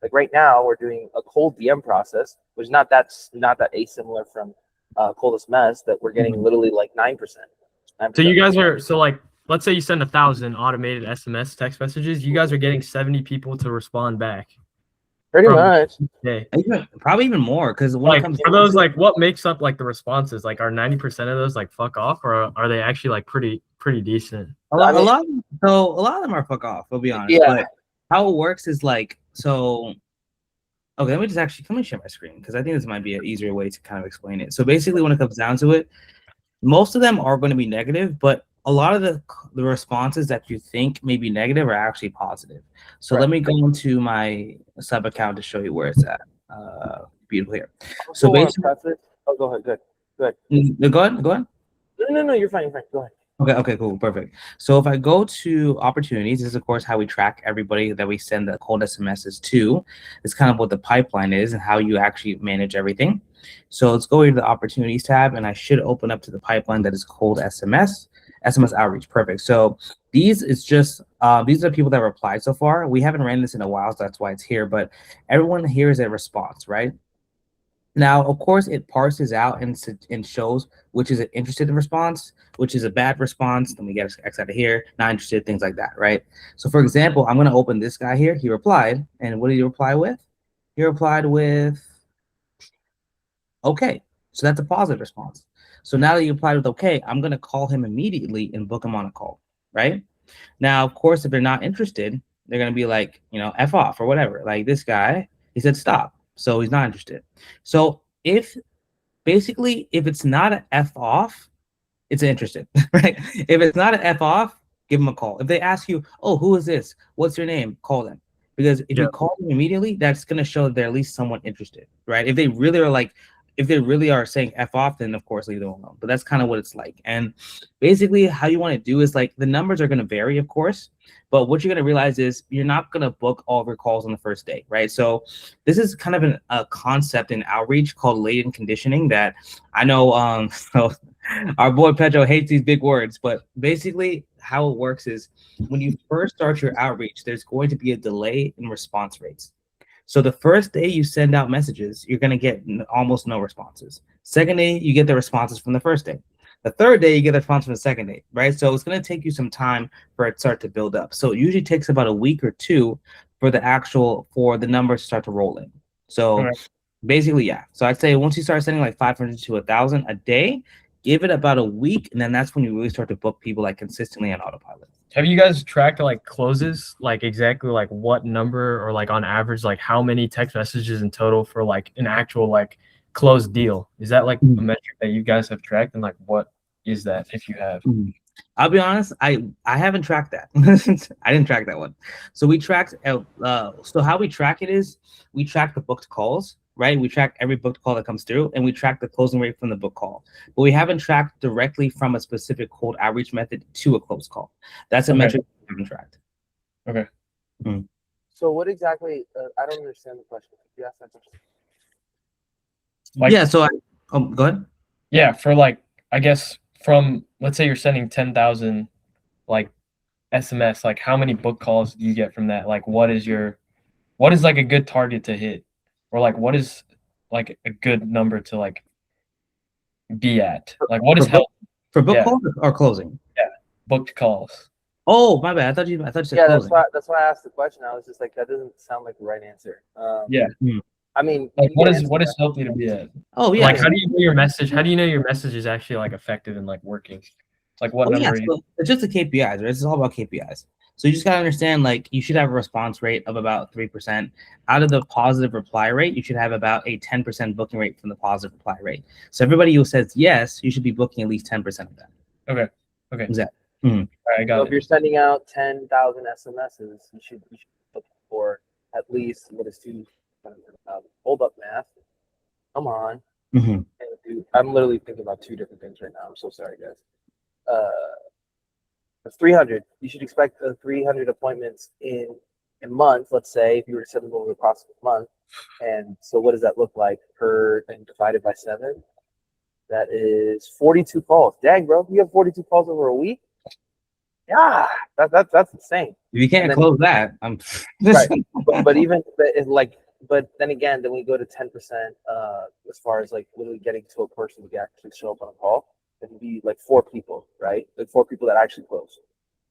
Like right now, we're doing a cold DM process, which is not that asimilar from cold SMS, that we're getting literally like 9%. So you guys are like, let's say you send 1,000 automated SMS text messages, you guys are getting 70 people to respond back. Pretty much. Yeah. Probably even more, because when like, it comes to those, like, what makes up like the responses? Like, are 90% of those like fuck off, or are they actually like pretty decent? A lot of them are fuck off, I'll be honest. Yeah. But how it works is like, so okay, let me share my screen, because I think this might be an easier way to kind of explain it. So basically, when it comes down to it, most of them are going to be negative, but a lot of the responses that you think may be negative are actually positive. So let me go into my sub account to show you where it's at. Beautiful here. So basically, go ahead. Go ahead. Go ahead. No, you're fine. Go ahead. Okay, cool, perfect. So if I go to opportunities, this is of course how we track everybody that we send the cold SMSs to. It's kind of what the pipeline is and how you actually manage everything. So let's go into the opportunities tab, and I should open up to the pipeline that is cold SMS outreach. Perfect. So these are people that replied so far. We haven't ran this in a while, so that's why it's here. But everyone here is a response, right? Now, of course, it parses out and shows which is an interested in response, which is a bad response. Then we get X out of here, not interested, things like that, right? So, for example, I'm going to open this guy here. He replied, and what did he reply with? He replied with, okay. So that's a positive response. So now that you replied with okay, I'm going to call him immediately and book him on a call, right? Now, of course, if they're not interested, they're going to be like, F off or whatever. Like this guy, he said stop. So he's not interested. So if it's not an F off, it's interested, right? If it's not an F off, give them a call. If they ask you, oh, who is this? What's your name? Call them. Because if you call them immediately, that's going to show that they're at least somewhat interested, right? If they really are saying F off, then of course leave them alone. But that's kind of what it's like. And basically how you want to do is like the numbers are going to vary, of course. But what you're going to realize is you're not going to book all of your calls on the first day, right? So this is kind of a concept in outreach called latent conditioning that I know so our boy Pedro hates these big words, but basically how it works is when you first start your outreach, there's going to be a delay in response rates. So the first day you send out messages, you're going to get almost no responses. Second day, you get the responses from the first day. The third day, you get a response from the second day, right? So it's going to take you some time for it to start to build up. So it usually takes about a week or two for the numbers to start to roll in. So basically, yeah. So I'd say once you start sending like 500 to 1,000 a day, give it about a week, and then that's when you really start to book people like consistently on autopilot. Have you guys tracked like closes, like exactly like what number or like on average, like how many text messages in total for like an actual like closed deal? Is that like a metric that you guys have tracked, and like what is that if you have? I'll be honest, I haven't tracked that. I didn't track that one. So we tracked so how we track it is we track the booked calls, right? We track every booked call that comes through, and we track the closing rate from the book call. But we haven't tracked directly from a specific cold outreach method to a closed call. That's a metric we haven't tracked. Okay. So what exactly? I don't understand the question. Could you ask that question? Like, yeah. So go ahead. Yeah, for like I guess from let's say you're sending 10,000 like SMS, like how many book calls do you get from that? Like what is like a good target to hit? Or like what is like a good number to like be at? Like what is healthy for book calls or closing? Yeah, booked calls. Oh, my bad. I thought you said closing. That's why I asked the question. I was just like, that doesn't sound like the right answer. I mean, like what is healthy to be at? Oh yeah. Like how do you know your message? How do you know your message is actually like effective and like working? Like what number? So it's just the KPIs, right? It's all about KPIs. So you just gotta understand, like you should have a response rate of about 3%. Out of the positive reply rate, you should have about a 10% booking rate from the positive reply rate. So everybody who says yes, you should be booking at least 10% of that. Okay. Exactly. All right, I got it. If you're sending out 10,000 SMSs, you should look for at least hold up math. Come on. Dude, I'm literally thinking about two different things right now. I'm so sorry, guys. 300. You should expect 300 appointments in a month. Let's say if you were to set them over the course of a month, and so what does that look like per and divided by 7? That is 42 calls. Dang, bro, you have 42 calls over a week. Yeah, that's insane. If you can't then, close that, I'm right. But even like, but then again, then we go to 10%. As far as like literally getting to a person who can actually show up on a call, it would be like 4 people, right? Like 4 people that actually close.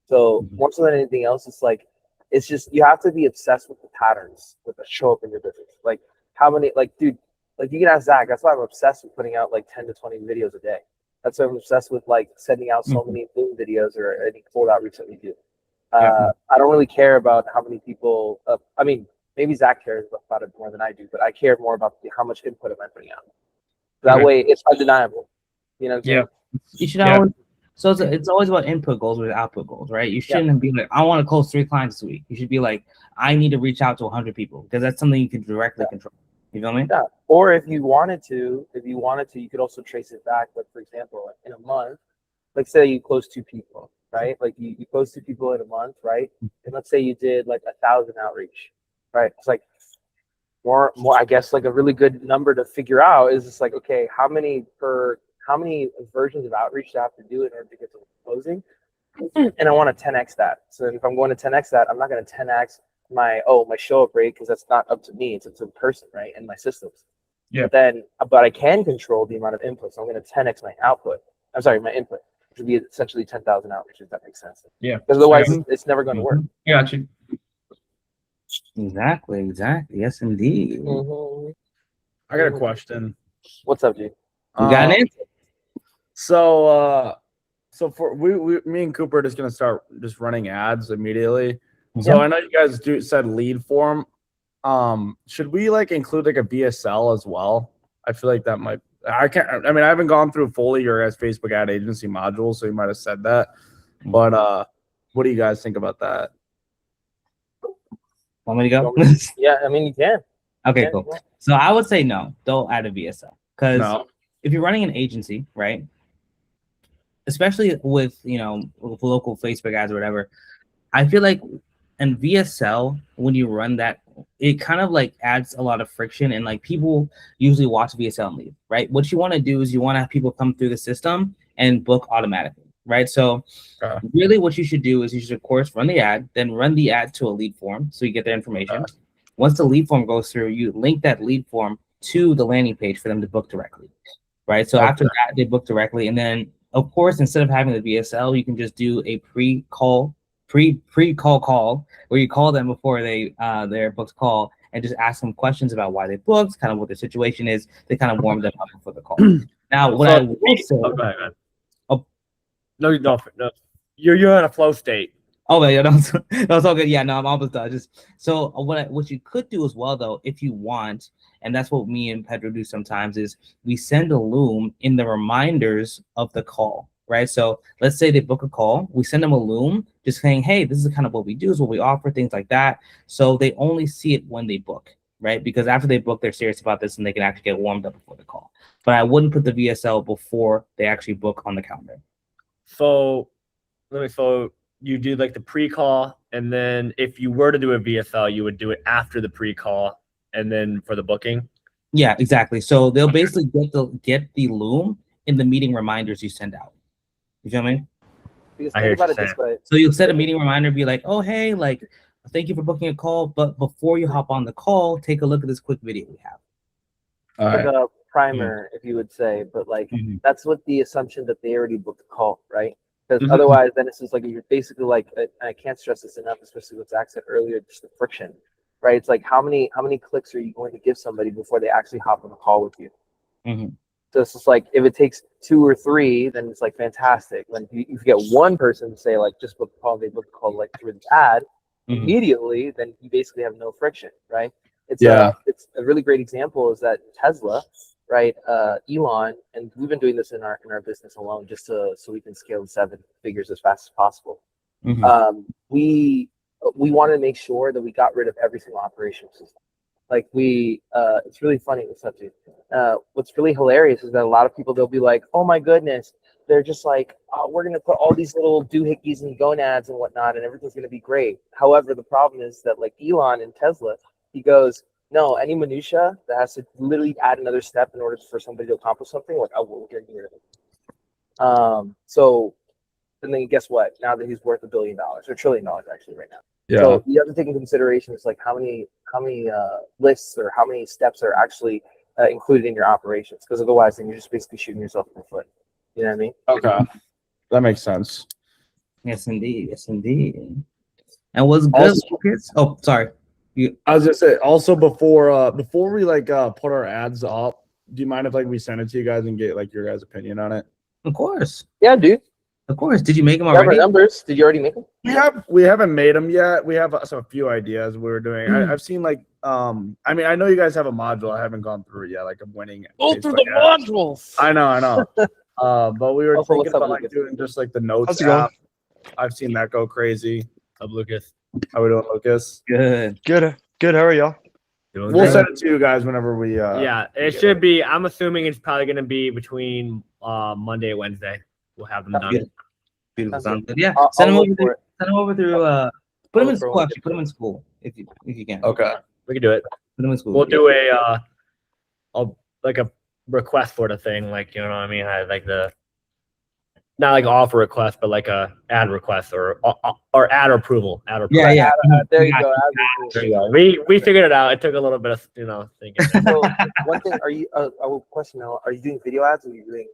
So more so than anything else, it's like it's just you have to be obsessed with the patterns that show up in your business. Like how many, like dude, like you can ask Zach. That's why I'm obsessed with putting out like 10 to 20 videos a day. That's why I'm obsessed with like sending out so many Zoom videos or any cold outreach that we do. I don't really care about how many people. I mean, maybe Zach cares about it more than I do, but I care more about how much input am I putting out. That way, it's undeniable. You know what I'm saying? You should always. So it's always about input goals with output goals, right? You shouldn't be like, I want to close 3 clients this week. You should be like, I need to reach out to 100 people because that's something you can directly control. You feel me? Yeah. Or if you wanted to, you could also trace it back. Like for example, like in a month, like say you close 2 people, right? Like you close 2 people in a month, right? And let's say you did like 1,000 outreach, right? It's like more. I guess like a really good number to figure out is just like, okay, how many versions of outreach do I have to do in order to get to closing? And I want to 10x that. So if I'm going to 10x that, I'm not going to 10x my show up rate because that's not up to me. It's up to the person, right? And my systems. Yeah. But I can control the amount of input. So I'm going to 10x my output. I'm sorry, my input, which would be essentially 10,000 outreach, if that makes sense. Yeah. Because otherwise, it's never going to work. Yeah, got you. Exactly. Yes, indeed. I got a question. What's up, dude? You got an answer? So for me and Cooper are just gonna start just running ads immediately. So I know you guys said lead form. Should we like include like a VSL as well? I feel like that might. I haven't gone through fully your guys' Facebook ad agency module, so you might have said that. But what do you guys think about that? Want me to go? Yeah, I mean you can. Okay, cool. So I would say no. Don't add a VSL because if you're running an agency, right? Especially with with local Facebook ads or whatever, I feel like in VSL when you run that, it kind of like adds a lot of friction and like people usually watch VSL and leave, right? What you want to do is you want to have people come through the system and book automatically, right? So really what you should do is you should of course run the ad, then run the ad to a lead form so you get their information. Once the lead form goes through, you link that lead form to the landing page for them to book directly, right? So after that, they book directly. And then, of course, instead of having the VSL, you can just do a pre-call call where you call them before their booked call and just ask them questions about why they booked, kind of what the situation is. They kind of warm them up before the call. Now, what I will say... No, you're in a flow state. Oh yeah, that's all good. Yeah, no, I'm almost done. Just so what you could do as well though, if you want, and that's what me and Pedro do sometimes, is we send a loom in the reminders of the call, right? So let's say they book a call, we send them a loom just saying, hey, this is kind of what we do, is what we offer, things like that. So they only see it when they book, right? Because after they book, they're serious about this and they can actually get warmed up before the call. But I wouldn't put the VSL before they actually book on the calendar. So you do like the pre-call, and then if you were to do a VSL, you would do it after the pre-call, and then for the booking. Yeah, exactly. So they'll basically get the loom in the meeting reminders you send out. You feel me? Because think about it this way. So you'll set a meeting reminder, be like, oh hey, like thank you for booking a call, but before you hop on the call, take a look at this quick video we have. Like a primer, if you would say, but like that's what the assumption that they already booked the call, right? Because otherwise, then it's just like you're basically like, I can't stress this enough, especially what Zach said earlier, just the friction, right? It's like how many clicks are you going to give somebody before they actually hop on the call with you? So it's just like if it takes 2 or 3, then it's like fantastic. When you get one person to say like just book the call, they book the call like through the ad immediately, then you basically have no friction, right? It's a really great example is that Tesla. Right, Elon, and we've been doing this in our business alone, just so we can scale to 7 figures as fast as possible. We wanted to make sure that we got rid of every single operational system. Like it's really funny with subject. What's really hilarious is that a lot of people they'll be like, "Oh my goodness," they're just like, "Oh, we're gonna put all these little doohickeys and gonads and whatnot, and everything's gonna be great." However, the problem is that like Elon and Tesla, he goes. No, any minutia that has to literally add another step in order for somebody to accomplish something, like we're getting rid of it. So And then guess what? Now that he's worth $1 billion or $1 trillion actually right now. Yeah. So you have to take into consideration it's like how many lists or how many steps are actually included in your operations, because otherwise then you're just basically shooting yourself in the foot. You know what I mean? Okay. That makes sense. Yes, indeed. Yes, indeed. And what's good, Also- Lucas? Oh, sorry. I was just say also before we like put our ads up, do you mind if like we send it to you guys and get like your guys' opinion on it? Of course. Yeah, dude. Of course. Did you make them You have our already? numbers. Did you already make them? We haven't made them yet. We have a few ideas we were doing. I've seen like I mean, I know you guys have a module. I haven't gone through it yet, like a winning. Go through the modules. I know. But we were Also, thinking what's up, about like Lucas? doing just like the notes How's it going? app. I've seen that go crazy. Up, Lucas. How we doing, Lucas? Good. Good. How are y'all? We'll send it to you guys whenever we. Yeah, it get should be. I'm assuming it's probably going to be between Monday and Wednesday. We'll have them Sounds done. good. Beautiful. Sounds Sounds good. Yeah. I'll Send them look over for through. it. Send them over through. Put them I'll in look for school. one. Actually, put them in school if you can. Okay. We can do it. Put them in school. We'll do a request for the thing, like, you know what I mean? Like the not like offer request, but like a ad request or ad approval. Ad approval. Yeah. There you go. There you go. We figured it out. It took a little bit of thinking. So one thing, are you? Question now. Are you doing video ads or are you doing?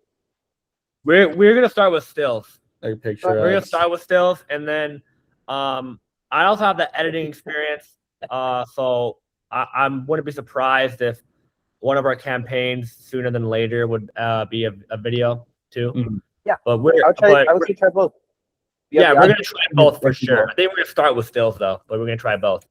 We're gonna start with stills. Like picture. We're gonna ads. start with stills, and then I also have the editing experience. So I wouldn't be surprised if one of our campaigns sooner than later would be a video too. Mhm. Yeah. But I would say try both. we're gonna try both for sure. I think we're gonna start with stills though, but we're gonna try both.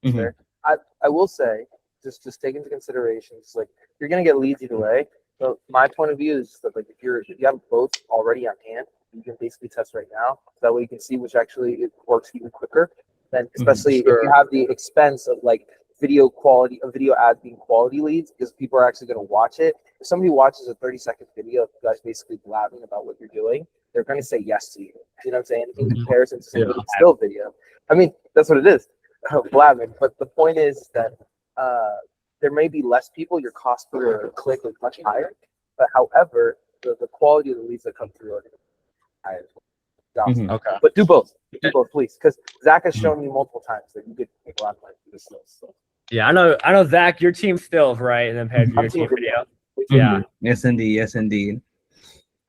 Mhm. I will say, just take into consideration, it's like you're gonna get leads either way. So my point of view is that like if you have both already on hand, you can basically test right now. So that way you can see which actually it works even quicker. Then especially if you have the expense of like video ads being quality leads, because people are actually going to watch it. If somebody watches a 30-second video of you guys basically blabbing about what you're doing, they're going to say yes to you. You know what I'm saying? In comparison to somebody still video. I mean, that's what it is, blabbing. But the point is that there may be less people. Your cost per click is much higher. But however, the quality of the leads that come through are higher as well. Mhm. Okay. But do both. Do both, please. Because Zach has shown me multiple times that you could make a lot of money through this list. So. Yeah, I know, Zach, your team stills, right? And then Pedro, your I'm team team video. Mhm. Yes, indeed. Yes, indeed.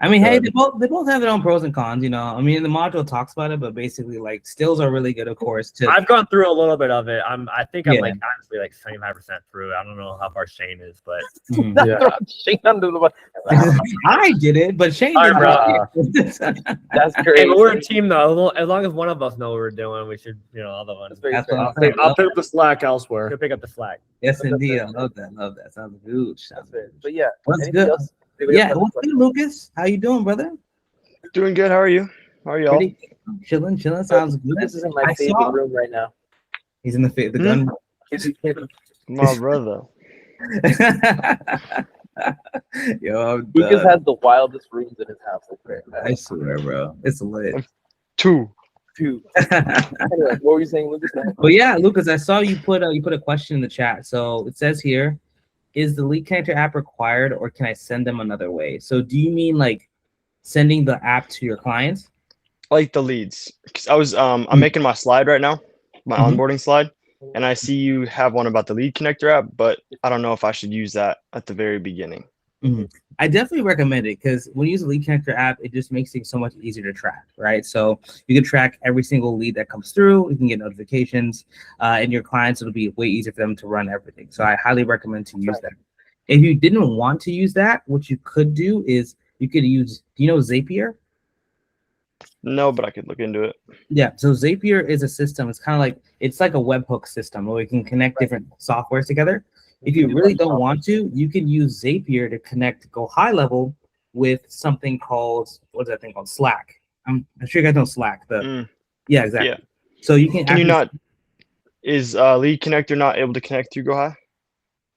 I mean, hey, Good. they both have their own pros and cons, you know. I mean, the module talks about it, but basically, like, stills are really good, of course. I've gone through a little bit of it. I think I'm Yeah. like honestly like 75% through. I don't know how far Shane is, but Mhm. Not Yeah. throwing Shane under the bus. I did it, but Shane All didn't. right, That's hey, great. but we're a team though. As long as one of us know what we're doing, we should, other ones. That's very That's fair. what I'm saying. I'll pick up the slack elsewhere. Could pick up the slack. Yes, indeed. I love that. Love that. Sounds huge. That's fair. But yeah, What's anything good? else? Anybody Yeah, else have what's good, Lucas? How you doing, brother? Doing good. How are you? How are y'all? Pretty chilling. Sounds good. This is in my I favorite saw- room right now. He's in the gun. My brother. Yo, I'm Lucas done. has the wildest rooms in his house. I swear, bro. It's lit. 2. Dude. Anyway, what were you saying, Lucas? But yeah, Lucas, I saw you put a question in the chat. So it says here, is the lead connector app required, or can I send them another way? So do you mean like sending the app to your clients? Like the leads. 'Cause I was I'm making my slide right now, my Mhm. onboarding slide, and I see you have one about the lead connector app, but I don't know if I should use that at the very beginning. I definitely recommend it because when you use the lead connector app, it just makes things so much easier to track, right? So you can track every single lead that comes through. You can get notifications, and your clients, it'll be way easier for them to run everything. So I highly recommend to use that. If you didn't want to use that, what you could do is you could use, do you know Zapier? No, but I could look into it. Yeah, so Zapier is a system. It's kind of like, it's like a webhook system where we can connect different softwares together. If you really don't want to, you can use Zapier to go high level with something called, what is that thing called? Slack. I'm sure you guys know Slack. Yeah, exactly. Yeah. So you can. Can you not? Is lead connector not able to connect through Go High?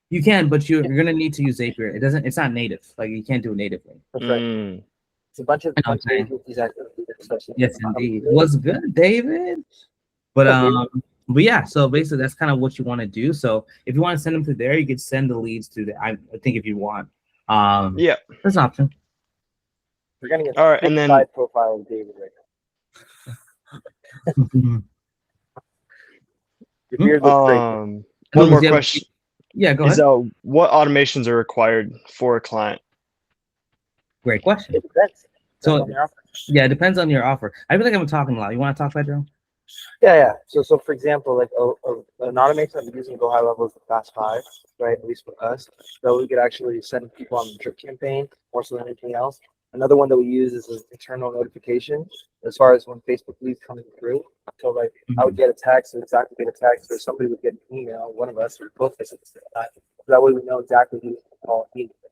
You can, but you're gonna need to use Zapier. It's not native. Like you can't do it natively. That's right. Mm. It's a bunch of I know, man. agencies that do that, especially. Yes, indeed. What's good, David? But yeah, so basically that's kind of what you want to do. So if you want to send them to there, you could send the leads to there. I think if you want. Yeah. That's an option. We're gonna get All right, a and then- side profile of David right Your beard looks great. One Lucas, more you have- question Yeah, go is ahead. what automations are required for a client? Great question. It depends. So- Depends on the offer. Yeah, it depends on your offer. I feel like I'm talking a lot. You want to talk, Pedro? Yeah. So for example, like an automation that we use in Go High Level is the Fast Five, right? At least for us, so we could actually send people on the drip campaign more so than anything else. Another one that we use is an internal notification as far as when Facebook leads coming through. So like I would get a text, or exactly get a text, or somebody would get an email, one of us or both of us. That way we know exactly who to call immediately,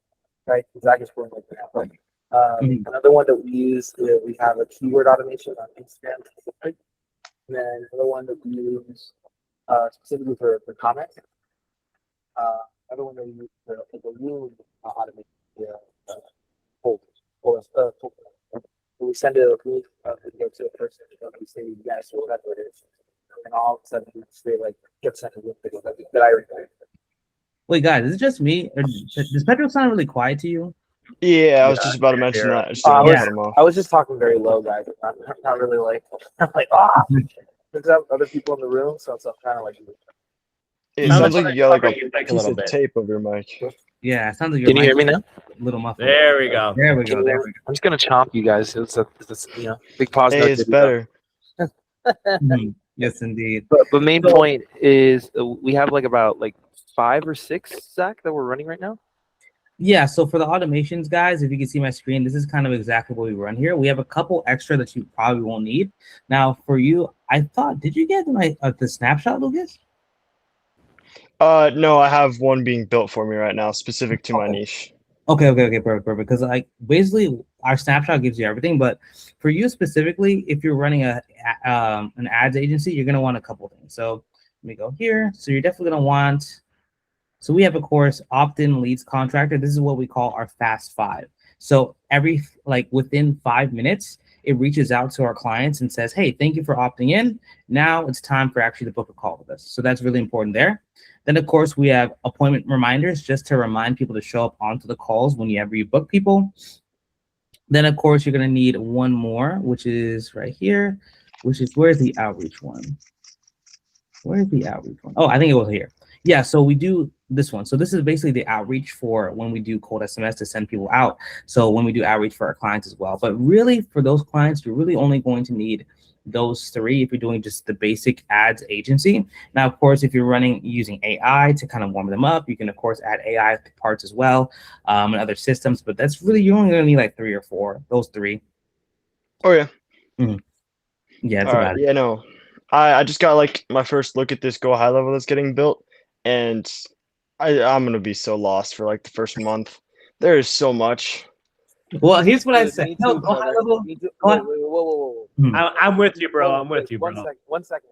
right? Exactly what's going like that. Another one that we use, we have a keyword automation on Instagram. And then another one that we use specifically for comments. Another one that we use for the room automation folders. We send a link video to a person, we say yes or whatever it is, and all of a sudden we say like get sent a link video that I require. Wait, guys, is it just me? Or does Pedro sound really quiet to you? Yeah, I was just about to mention yeah. that. I just didn't want to Yeah. cut him off. I was just talking very low, guys. Not really like I'm like there's other people in the room, so it's kind of like. It Sounds sounds like you got like covering your a mic a piece little of bit. tape over your mic. Yeah, it sounds like your Can you hear mic me is now? a little muffled. There we go. There we go. There we I'm just gonna chomp you guys. It's big pause. Hey, it's better. go. Yes, indeed. But main point is we have like about like 5 or 6, Zach, that we're running right now. Yeah, so for the automations, guys, if you can see my screen, this is kind of exactly what we run here. We have a couple extra that you probably won't need. Now, for you, I thought, did you get the snapshot, Lucas? No, I have one being built for me right now, specific to my Okay. niche. Okay, perfect. Because like basically our snapshot gives you everything, but for you specifically, if you're running an ads agency, you're gonna want a couple things. So let me go here. So you're definitely gonna want. So we have, of course, opt-in leads contractor. This is what we call our fast 5. So within 5 minutes, it reaches out to our clients and says, hey, thank you for opting in. Now it's time for actually to book a call with us. So that's really important there. Then, of course, we have appointment reminders just to remind people to show up onto the calls whenever you book people. Then, of course, you're going to need one more, which is right here, where's the outreach one? Where's the outreach one? Oh, I think it was here. Yeah, so we do this one. So this is basically the outreach for when we do cold SMS to send people out. So when we do outreach for our clients as well. But really, for those clients, you're really only going to need those 3 if you're doing just the basic ads agency. Now, of course, if you're using AI to kind of warm them up, you can, of course, add AI parts as well and other systems. But that's really, you're only going to need like 3 or 4, those 3. Oh, yeah. Yeah, that's All about right. it. Yeah, no. I just got like my first look at this Go High Level that's getting built, and I'm gonna be so lost for like the first month. There is so much. Well, here's what I Me said. too, No, go high brother. level. Me too. Go on. Whoa. I'm with you, bro. I'm with you, bro. One second.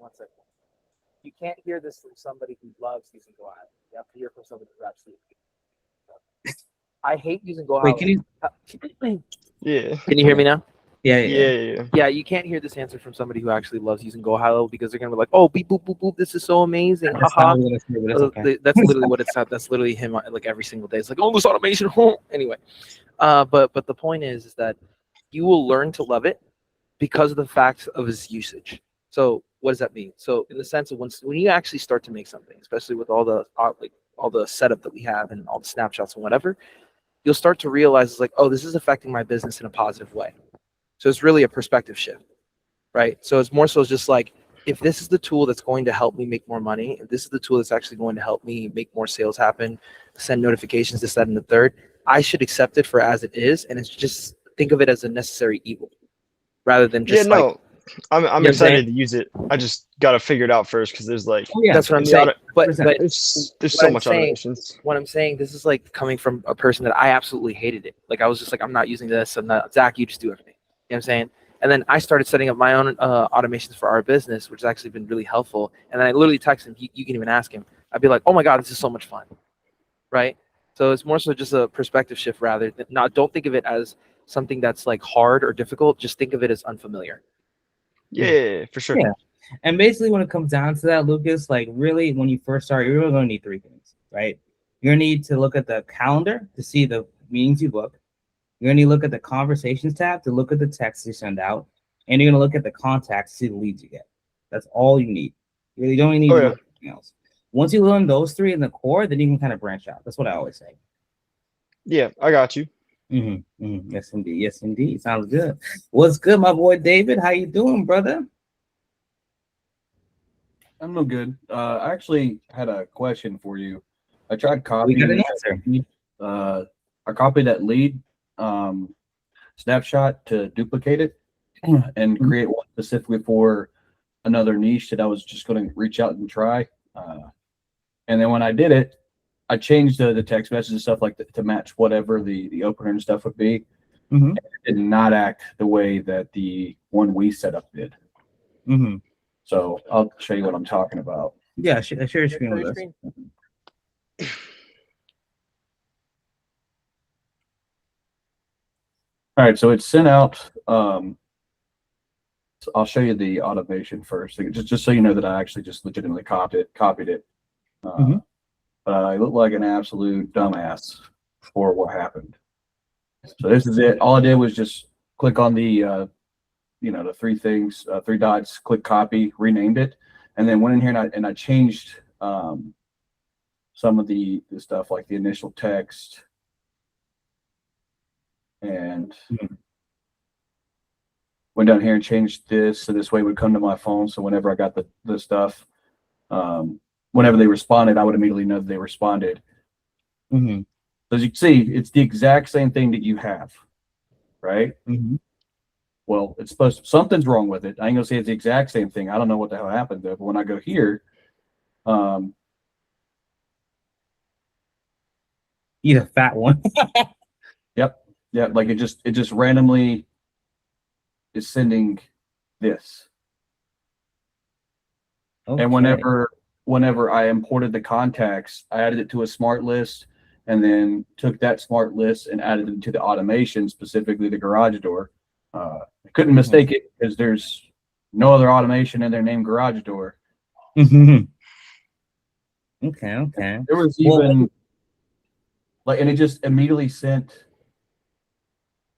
You can't hear this from somebody who loves using Go High. You have to hear from somebody who absolutely. I hate using Go High. Wait, can you? Yeah. Can you hear me now? Yeah. Yeah, you can't hear this answer from somebody who actually loves using Go High Level because they're gonna be like, "Oh, beep boop boop boop, this is so amazing." That's Haha. not what I said, but that's okay. That's literally what it's at. That's literally him like every single day. It's like, "Oh, this automation." Anyway, but the point is that you will learn to love it because of the fact of its usage. So what does that mean? So in the sense of when you actually start to make something, especially with all the setup that we have and all the snapshots and whatever, you'll start to realize it's like, oh, this is affecting my business in a positive way. So it's really a perspective shift, right? So it's more so just like, if this is the tool that's going to help me make more money, if this is the tool that's actually going to help me make more sales happen, send notifications, this, that, and the third, I should accept it for as it is, and it's just think of it as a necessary evil, rather than just I'm You excited to use it. I just gotta figure it out first because there's like that's what I'm the saying. But there's what so I'm much saying- automations. what I'm saying, this is like coming from a person that I absolutely hated it. Like I was just like, I'm not using this. I'm not, Zach, you just do everything. You know what I'm saying? And then I started setting up my own automations for our business, which has actually been really helpful. And then I literally text him. You can even ask him. I'd be like, oh my God, this is so much fun. Right? So it's more so just a perspective shift rather than don't think of it as something that's like hard or difficult. Just think of it as unfamiliar. Yeah, for sure. Yeah. And basically, when it comes down to that, Lucas, like really, when you first start, you're really going to need 3 things, right? You're going to need to look at the calendar to see the meetings you book. You're going to need to look at the conversations tab to look at the texts you send out. and you're gonna look at the contacts to see the leads you get. That's all you need. You really don't need Oh, to yeah. look at anything else. Once you learn those three in the core, then you can kind of branch out. That's what I always say. Yeah, I got you. Yes, indeed. Yes, indeed. Sounds good. What's good, my boy David? How you doing, brother? I'm no good. I actually had a question for you. I tried We copying. got an answer. I copied that lead snapshot to duplicate it and create one specifically for another niche that I was just going to reach out and try. And then when I did it, I changed the text message and stuff like that to match whatever the opener and stuff would be. Mhm. And it did not act the way that the one we set up did. So I'll show you what I'm talking about. Yeah, share your screen with us. All right, so it's sent out. So I'll show you the automation first, just so you know that I actually just legitimately copied it. But I look like an absolute dumbass for what happened. So this is it. All I did was just click on the the three things, three dots, click copy, renamed it, and then went in here and I changed some of the stuff like the initial text and went down here and changed this so this way it would come to my phone. So whenever I got the stuff, whenever they responded, I would immediately know that they responded. So as you can see, it's the exact same thing that you have, right? Well, it's supposed to, something's wrong with it. I ain't gonna say it's the exact same thing. I don't know what the hell happened though. But when I go here, He's a fat one. yep, like it just randomly is sending this. Okay. And whenever I imported the contacts, I added it to a smart list and then took that smart list and added it to the automation, specifically the garage door. I couldn't mistake it because there's no other automation in there named garage door. Okay. There was even and it just immediately sent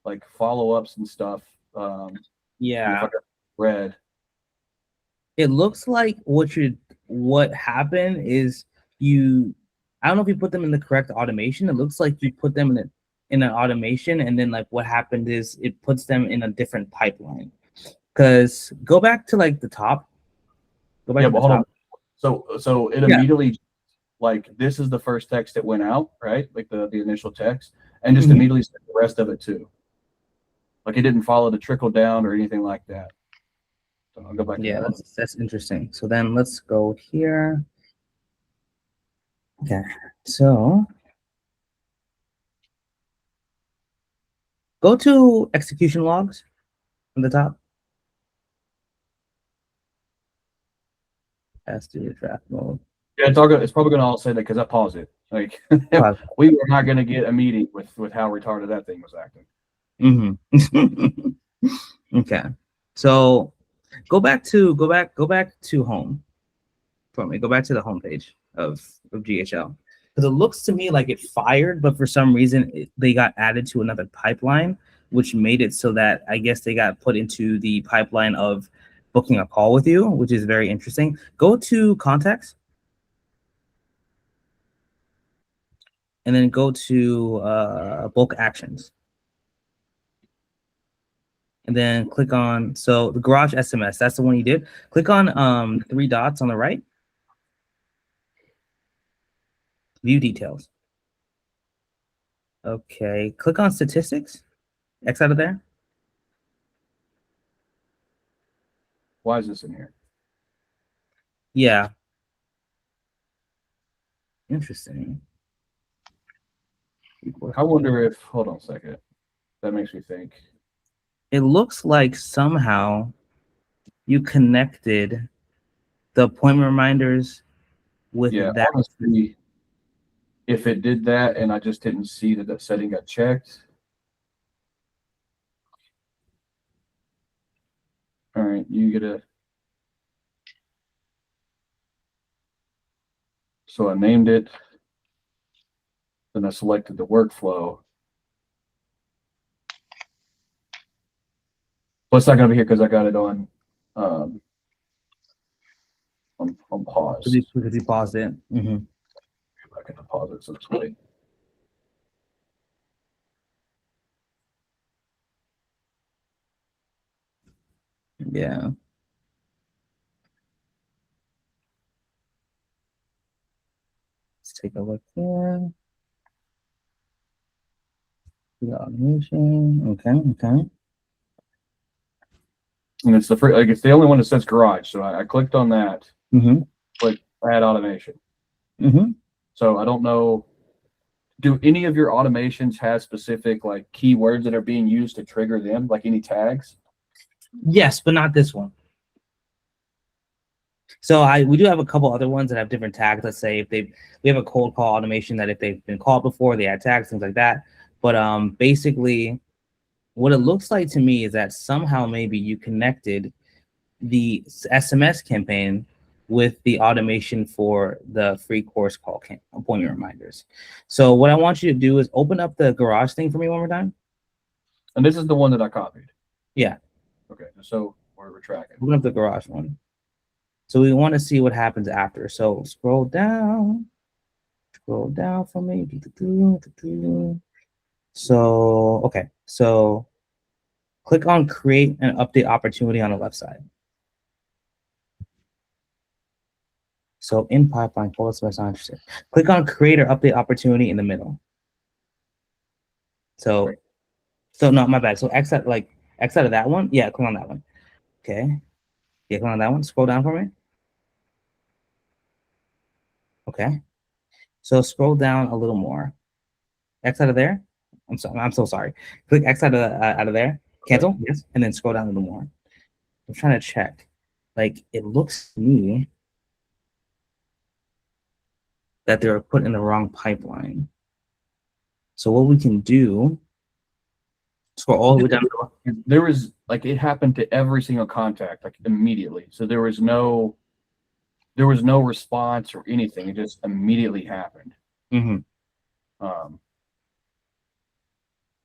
like follow-ups and stuff. Yeah. Red. It looks like what happened is I don't know if you put them in the correct automation. It looks like you put them in an automation, and then like what happened is it puts them in a different pipeline. Because go back to like the top. Go back to the top. So it immediately like this is the first text that went out, right? Like the initial text, and just immediately sent the rest of it too. Like it didn't follow the trickle down or anything like that. So I'll go back. Yeah, that's interesting. So then let's go here. Okay, so go to execution logs on the top. Pass through draft mode. Yeah, it's probably gonna all say that because I paused it. Like we were not gonna get a meeting with how retarded that thing was acting. Okay, so go back to home for me. Go back to the home page of GHL because it looks to me like it fired, but for some reason they got added to another pipeline, which made it so that I guess they got put into the pipeline of booking a call with you, which is very interesting. Go to contacts and then go to bulk actions. And then click on, so the garage SMS, that's the one you did. Click on three dots on the right. View details. Okay, click on statistics. X out of there. Why is this in here? Yeah. Interesting. I wonder if, hold on a second. That makes me think. It looks like somehow you connected the appointment reminders with that. Honestly, if it did that and I just didn't see that setting got checked. All right, you get a. So I named it. Then I selected the workflow. Well, it's not gonna be here because I got it on pause. Because you paused it. Mm-hmm. I can pause it, so it's wait. Yeah. Let's take a look here. The automation. Okay. And it's the free, like it's the only one that says garage. So I clicked on that. Mm-hmm. Click add automation. Mm-hmm. So I don't know. Do any of your automations have specific like keywords that are being used to trigger them, like any tags? Yes, but not this one. So we do have a couple other ones that have different tags. Let's say if we have a cold call automation that if they've been called before, they add tags, things like that. But basically, what it looks like to me is that somehow maybe you connected the SMS campaign with the automation for the free course call appointment reminders. So what I want you to do is open up the garage thing for me one more time. And this is the one that I copied. Yeah. Okay, so we're tracking. Open up the garage one. So we want to see what happens after. So scroll down for me. So, okay. So click on create an update opportunity on the left side. So in pipeline, full SMS not interested. Click on create or update opportunity in the middle. So no, my bad. So X out of that one. Yeah, click on that one. Okay. Yeah, click on that one. Scroll down for me. Okay. So scroll down a little more. X out of there. I'm so sorry. Click X out of there. Cancel. Yes. And then scroll down a little more. I'm trying to check. Like it looks to me that they were put in the wrong pipeline. So what we can do, scroll all the way down. There was like it happened to every single contact like immediately. So there was no response or anything. It just immediately happened. Mm-hmm.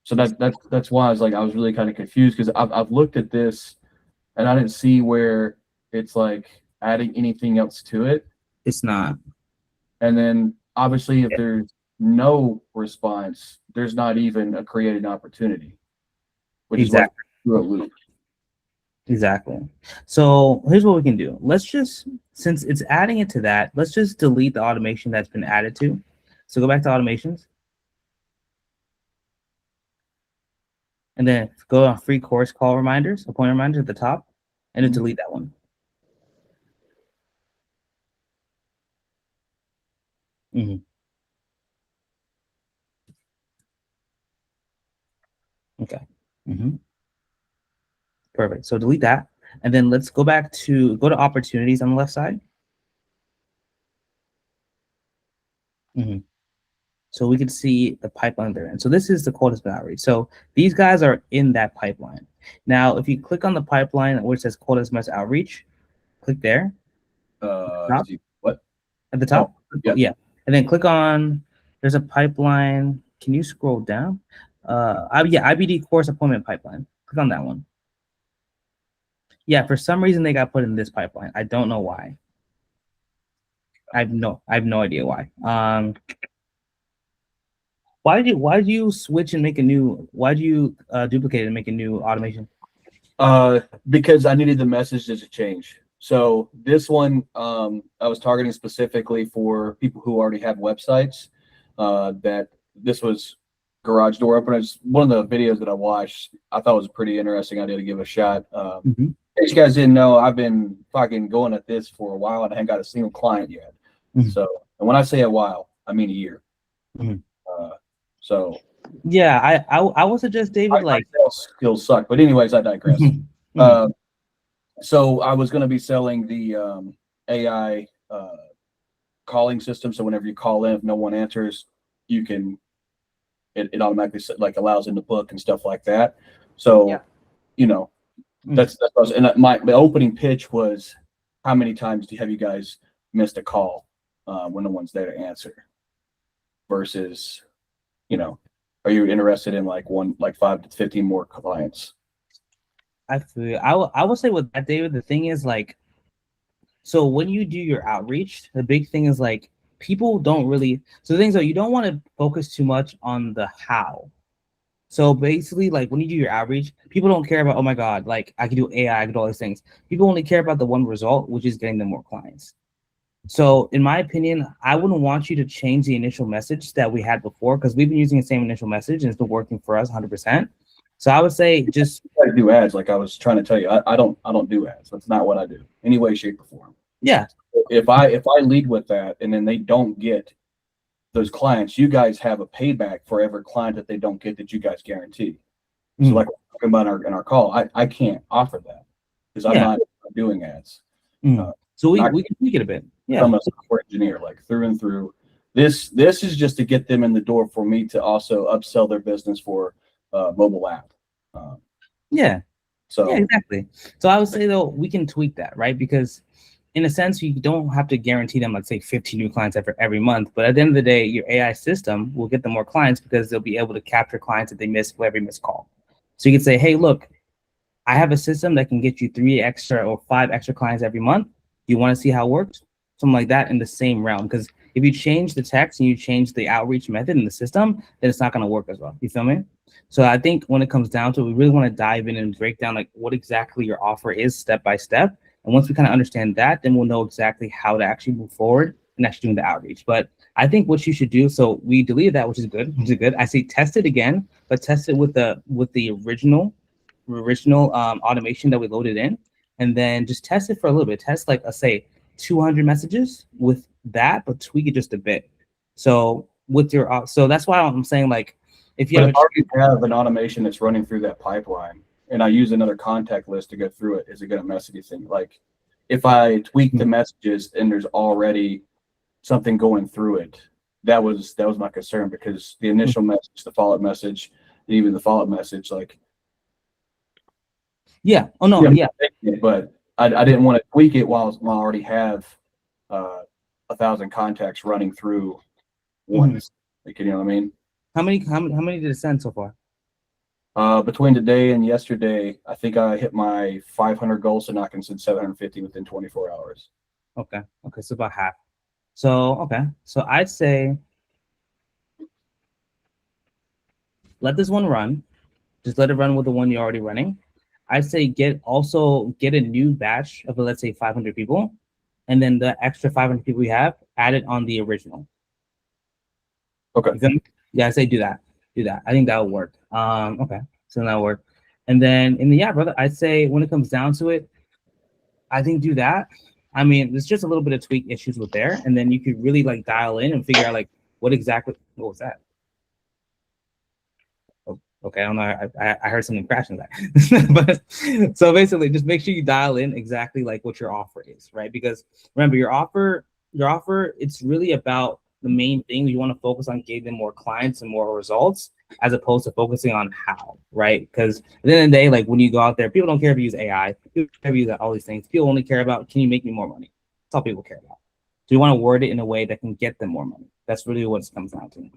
So that's why I was really kind of confused because I've looked at this and I didn't see where it's like adding anything else to it. It's not. And then obviously if there's no response, there's not even a created opportunity, which exactly. is what through a loop. Exactly. So here's what we can do. Let's just, since it's adding it to that, let's just delete the automation that's been added to. So go back to automations. And then go on free course call reminders, appointment reminders at the top, and just delete that one. Mm-hmm. Okay. Mm-hmm. Perfect. So delete that. And then let's go to opportunities on the left side. Mm-hmm. So we can see the pipeline they're in. So this is the coldest outreach. So these guys are in that pipeline. Now, if you click on the pipeline where it says coldest outreach, click there. What? At the top? Oh, yeah. And then click on, there's a pipeline. Can you scroll down? IBD course appointment pipeline. Click on that one. Yeah, for some reason they got put in this pipeline. I don't know why. I have no idea why. Why did you switch and make a new? Why did you duplicate it and make a new automation? Because I needed the messages to change. So this one, I was targeting specifically for people who already have websites. That this was garage door openers. One of the videos that I watched, I thought was a pretty interesting idea to give a shot. As you guys didn't know, I've been fucking going at this for a while and I haven't got a single client yet. So, and when I say a while, I mean a year. So yeah, I would suggest David my sales skills suck, but anyways, I digress. So I was going to be selling the AI calling system. So whenever you call in, if no one answers, you can it automatically like allows them to book and stuff like that. So you know that's and my opening pitch was how many times have you guys missed a call when no one's there to answer versus are you interested in like 5 to 15 more clients? I feel I will say with that, David, the thing is like, so when you do your outreach, the big thing is like people don't really, so the things that you don't want to focus too much on the how. So basically, like when you do your outreach, people don't care about, oh my God, like I can do AI, I can do all these things. People only care about the one result, which is getting them more clients. So in my opinion, I wouldn't want you to change the initial message that we had before, because we've been using the same initial message and it's been working for us 100%. So I would say just I do ads, like I was trying to tell you. I don't do ads. That's not what I do, any way, shape, or form. yeah, If I lead with that and then they don't get those clients, you guys have a payback for every client that they don't get that you guys guarantee. So like we're talking about in our call, I can't offer that because I'm not doing ads. So we can tweak it a bit. Yeah, I'm a software engineer, like through and through. This is just to get them in the door for me to also upsell their business for mobile app. yeah, So yeah, exactly. So I would say though we can tweak that, right? Because in a sense, you don't have to guarantee them, let's say, 15 new clients every month. But at the end of the day, your AI system will get them more clients because they'll be able to capture clients that they miss for every missed call. So you can say, hey, look, I have a system that can get you 3 extra or 5 extra clients every month. You want to see how it works? Something like that in the same realm. Because if you change the text and you change the outreach method in the system, then it's not going to work as well. You feel me? So I think when it comes down to it, we really want to dive in and break down like what exactly your offer is step by step. And once we kind of understand that, then we'll know exactly how to actually move forward and actually doing the outreach. But I think what you should do, so we deleted that, which is good. I say test it again, but test it with the original automation that we loaded in, and then just test it for a little bit. Test like let's say 200 messages with that, but tweak it just a bit. So with your so that's why I'm saying like if you already have an automation that's running through that pipeline, and I use another contact list to go through it, is it going to mess anything? Like if I tweak the messages and there's already something going through it, that was my concern, because the initial message, the follow-up message, and even the follow-up message, like but I didn't want to tweak it while I already have 1,000 contacts running through once. Like, you know what I mean? How many did it send so far? Between today and yesterday, I think I hit my 500 goal, so now I can send 750 within 24 hours. Okay, so about half. So I'd say let this one run. Just let it run with the one you're already running. I'd say get a new batch of, let's say, 500 people, and then the extra 500 people we have, add it on the original. Okay. Yeah, I say do that. I think that will work. Okay, so that'll work. And then brother, I'd say when it comes down to it, I think do that. I mean, there's just a little bit of tweak issues with there, and then you could really like dial in and figure out like what was that? Okay, I don't know. I heard something crashing there. But so basically, just make sure you dial in exactly like what your offer is, right? Because remember, your offer, it's really about the main thing. You want to focus on getting them more clients and more results, as opposed to focusing on how, right? Because at the end of the day, like when you go out there, people don't care if you use AI, people care if you use all these things. People only care about, can you make me more money? That's all people care about. So you want to word it in a way that can get them more money. That's really what it comes down to.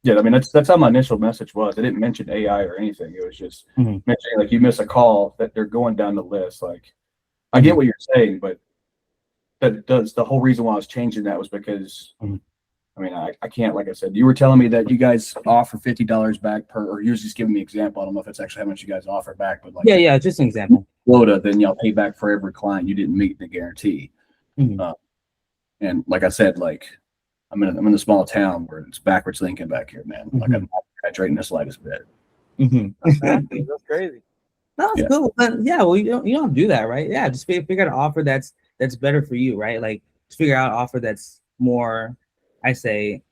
Yeah, I mean that's how my initial message was. I didn't mention AI or anything. It was just mentioning like you miss a call, that they're going down the list. Like I get what you're saying, but the whole reason why I was changing that was because I mean I can't, like I said, you were telling me that you guys offer $50 back per, or you was just giving me an example. I don't know if it's actually how much you guys offer back, but like just an example. quota, then y'all pay back for every client you didn't meet the guarantee. And like I said, like I'm in a small town where it's backwards Lincoln back here, man. Like I'm not graduating the slightest bit. That's crazy. No, it's cool. But well, you don't do that, right? Yeah, just figure out an offer that's better for you, right? Like just figure out an offer that's more, I say,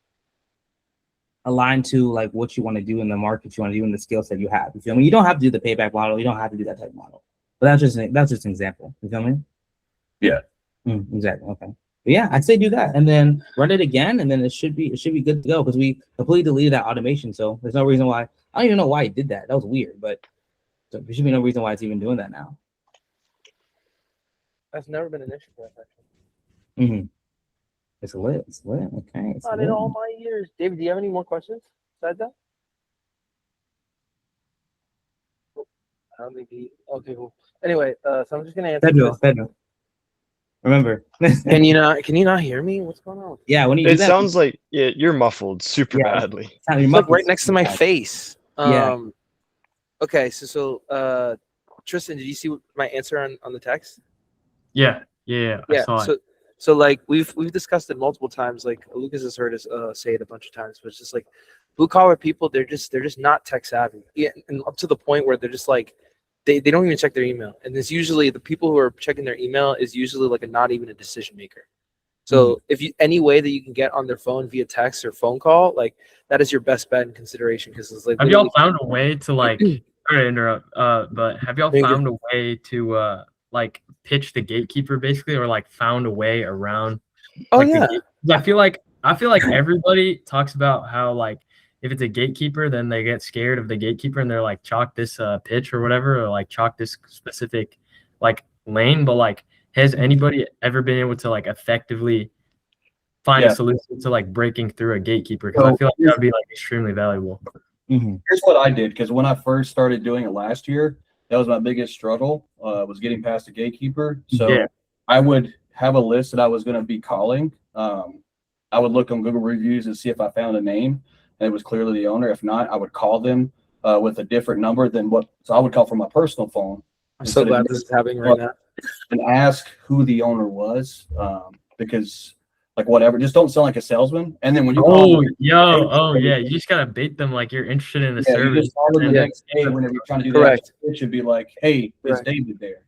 aligned to like what you want to do in the market, you want to do in the skill set you have. You feel me? You don't have to do the payback model. You don't have to do that type of model. But that's just an example. You feel me? Yeah. Exactly. Okay. But yeah, I'd say do that and then run it again, and then it should be good to go, because we completely deleted that automation. So there's no reason why. I don't even know why you did that. That was weird, but there should be no reason why it's even doing that now. That's never been an issue for us, actually. It's lit. Okay. Not in all my years. David, do you have any more questions besides that? I don't think he. Okay, cool. Anyway, so I'm just gonna answer. Pedro. Remember. Can you not hear me? What's going on? Yeah, when you do It that, sounds like you're muffled super Yeah. badly. It's like right next to my face. Yeah. Okay, so Tristan, did you see my answer on the text? Yeah. I saw it. So like we've discussed it multiple times. Like Lucas has heard us say it a bunch of times, but it's just like blue collar people. They're just not tech savvy, and up to the point where they're just like they don't even check their email. And it's usually the people who are checking their email is usually like not even a decision maker. So if you any way that you can get on their phone via text or phone call, like that is your best bet in consideration because it's like. Have y'all found a way to like? Sorry to interrupt. But have y'all Thank you. found a way to like pitch the gatekeeper basically, or like found a way around? Oh like, yeah. I feel like everybody talks about how like if it's a gatekeeper, then they get scared of the gatekeeper and they're like chalk this pitch or whatever, or like chalk this specific like lane. But like, has anybody ever been able to like effectively find a solution to like breaking through a gatekeeper? Because I feel like that would be like extremely valuable. Here's what I did, because when I first started doing it last year, that was my biggest struggle, was getting past the gatekeeper. So I would have a list that I was going to be calling. I would look on Google reviews and see if I found a name and it was clearly the owner. If not, I would call them with a different number than what. So I would call from my personal phone. I'm so glad this is happening right now. And ask who the owner was, because like whatever, just don't sound like a salesman. And then when you call them, you just gotta bait them like you're interested in the you service. just call them the next day whenever you're trying to do that. It should be like, hey, is David there?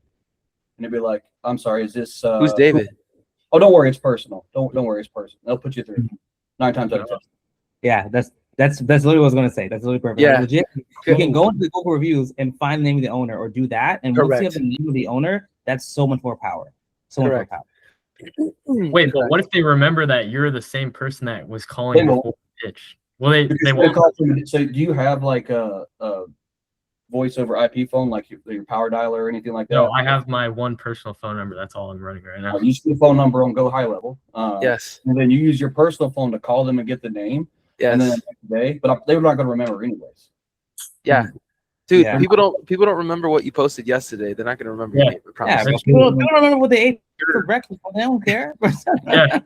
And it'd be like, I'm sorry, is this who's David? Oh, don't worry, it's personal. Don't worry, it's personal. They'll put you through 9 times out of 10. Yeah, that's literally what I was gonna say. That's literally perfect. Yeah. Like, legit, you can go into the Google reviews and find the name of the owner or do that. And once you have the name of the owner, that's so much more power. So much more power. Wait, but what if they remember that you're the same person that was calling before the pitch? Well, they won't. So do you have like a voice over IP phone, like your power dialer or anything like that? No, I have my one personal phone number. That's all I'm running right now. You use the phone number on Go High Level. Yes. And then you use your personal phone to call them and get the name. Yes. And then the next day, but they were not going to remember anyways. Yeah. Dude, people don't remember what you posted yesterday. They're not going to remember your name. I promise. People don't remember what they ate for breakfast. They don't care. I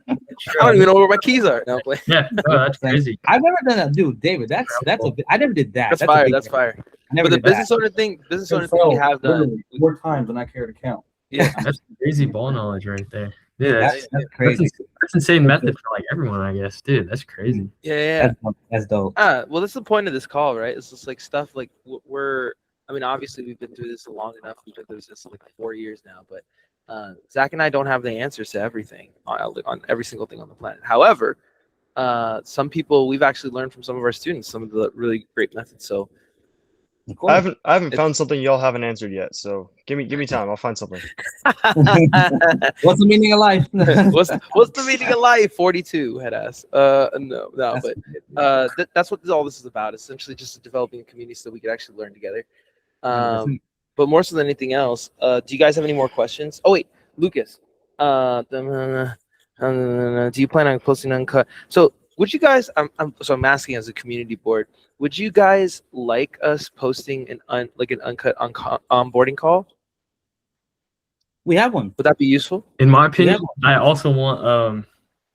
don't even know where my keys are. No, play. Yeah, that's crazy. I've never done that, dude. David, I never did that. That's fire. That's fire. But the business owner thing we have done 4 times than I care to count. Yeah, that's crazy ball knowledge right there. Yeah, that's crazy. That's insane method for like everyone, I guess, dude. That's crazy. Yeah. That's dope. Well, that's the point of this call, right? It's just like stuff like obviously we've been through this long enough. We've been through this for like 4 years now, but Zach and I don't have the answers to everything on every single thing on the planet. However, some people we've actually learned from some of our students some of the really great methods. So I haven't found something y'all haven't answered yet. So give me time. I'll find something. What's the meaning of life? what's the meaning of life? 42 head ass. No, but that's what all this is about. Essentially, just developing a community so we could actually learn together. But more so than anything else, do you guys have any more questions? Oh wait, Lucas. Do you plan on posting uncut? So would you guys? I'm asking as a community board. Would you guys like us posting an uncut onboarding call? We have one. Would that be useful? In my opinion, I also want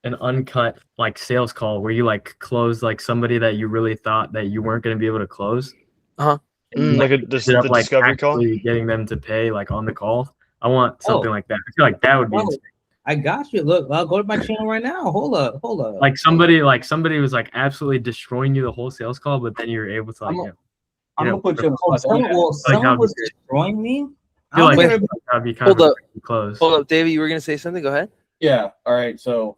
an uncut like sales call where you like close like somebody that you really thought that you weren't going to be able to close. Like the discovery call, getting them to pay like on the call. I want something like that. I feel like that would be insane. I got you. Look, I'll go to my channel right now. Hold up. Like somebody was like absolutely destroying you the whole sales call, but then you're able to like. I'm gonna put you on someone was destroying me. That'd be kind of close. Hold up, David. You were gonna say something. Go ahead. Yeah. All right. So,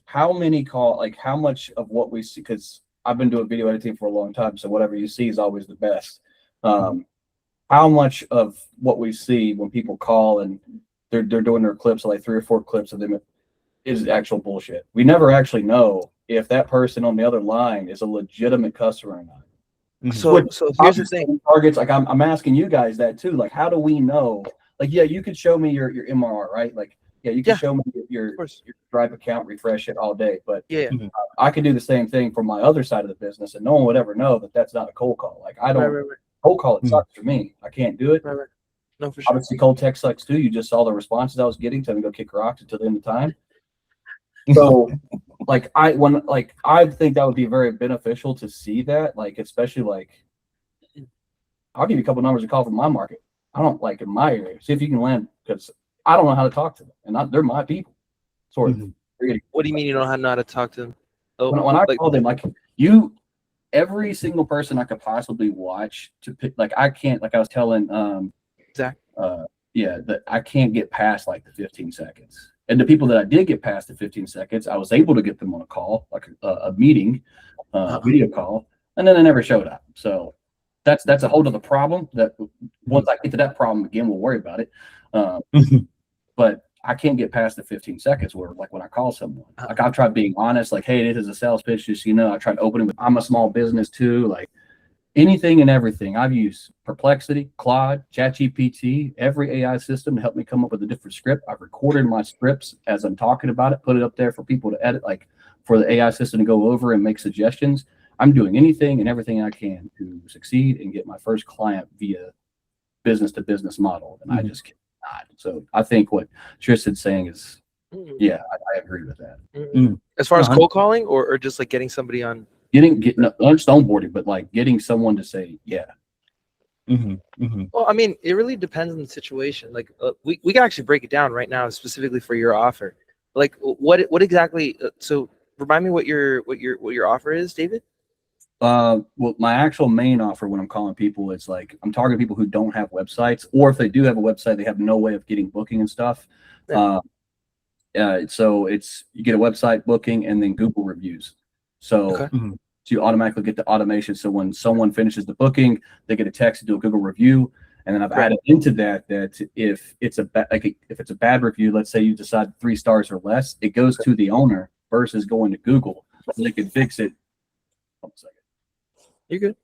how much of what we see? Because I've been doing video editing for a long time, so whatever you see is always the best. How much of what we see when people call and they're doing their clips, like 3 or 4 clips of them, is actual bullshit. We never actually know if that person on the other line is a legitimate customer or not. So here's the thing. Targets, like I'm asking you guys that too. Like, how do we know? Like, yeah, you could show me your MRR, right? Like, yeah, you can show me your Drive account, refresh it all day. But I could do the same thing for my other side of the business, and no one would ever know that that's not a cold call. Like, I don't. Cold call, it sucks for me. I can't do it. Right. No, for sure. Obviously, cold text sucks too. You just saw the responses I was getting, telling me to go kick rocks until the end of time. So, like, I think that would be very beneficial to see that, like, especially like, I'll give you a couple numbers to call from my market. I don't like in my area. See if you can land, because I don't know how to talk to them, and they're my people. Sort of. What do you mean you don't know how to talk to them? Oh, When I call them, like every single person I could possibly watch to pick, like I can't, like I was telling Zach. That I can't get past like the 15 seconds. And the people that I did get past the 15 seconds, I was able to get them on a call, like a meeting, video call, and then they never showed up. So that's a whole other problem. That once I get to that problem again, we'll worry about it. But I can't get past the 15 seconds where, like, when I call someone, like, I've tried being honest, like, hey, this is a sales pitch, just, I tried opening with, I'm a small business too, like anything and everything. I've used Perplexity, Claude, ChatGPT, every AI system to help me come up with a different script. I've recorded my scripts as I'm talking about it, put it up there for people to edit, like for the AI system to go over and make suggestions. I'm doing anything and everything I can to succeed and get my first client via business to business model. And I just can't. So I think what Tristan's saying is, I agree with that. As far as cold calling or just like getting somebody on, getting not just onboarding, but like getting someone to say, Well, I mean, it really depends on the situation. Like we can actually break it down right now, specifically for your offer. Like what exactly? So remind me what your offer is, David. Well, my actual main offer when I'm calling people, it's like I'm targeting people who don't have websites, or if they do have a website, they have no way of getting booking and stuff. So it's you get a website booking and then Google reviews. So, so you automatically get the automation. So when someone finishes the booking, they get a text to do a Google review. And then I've added into that if it's a bad review, let's say you decide 3 stars or less, it goes to the owner versus going to Google. So they can fix it. Hold on a second. You're good.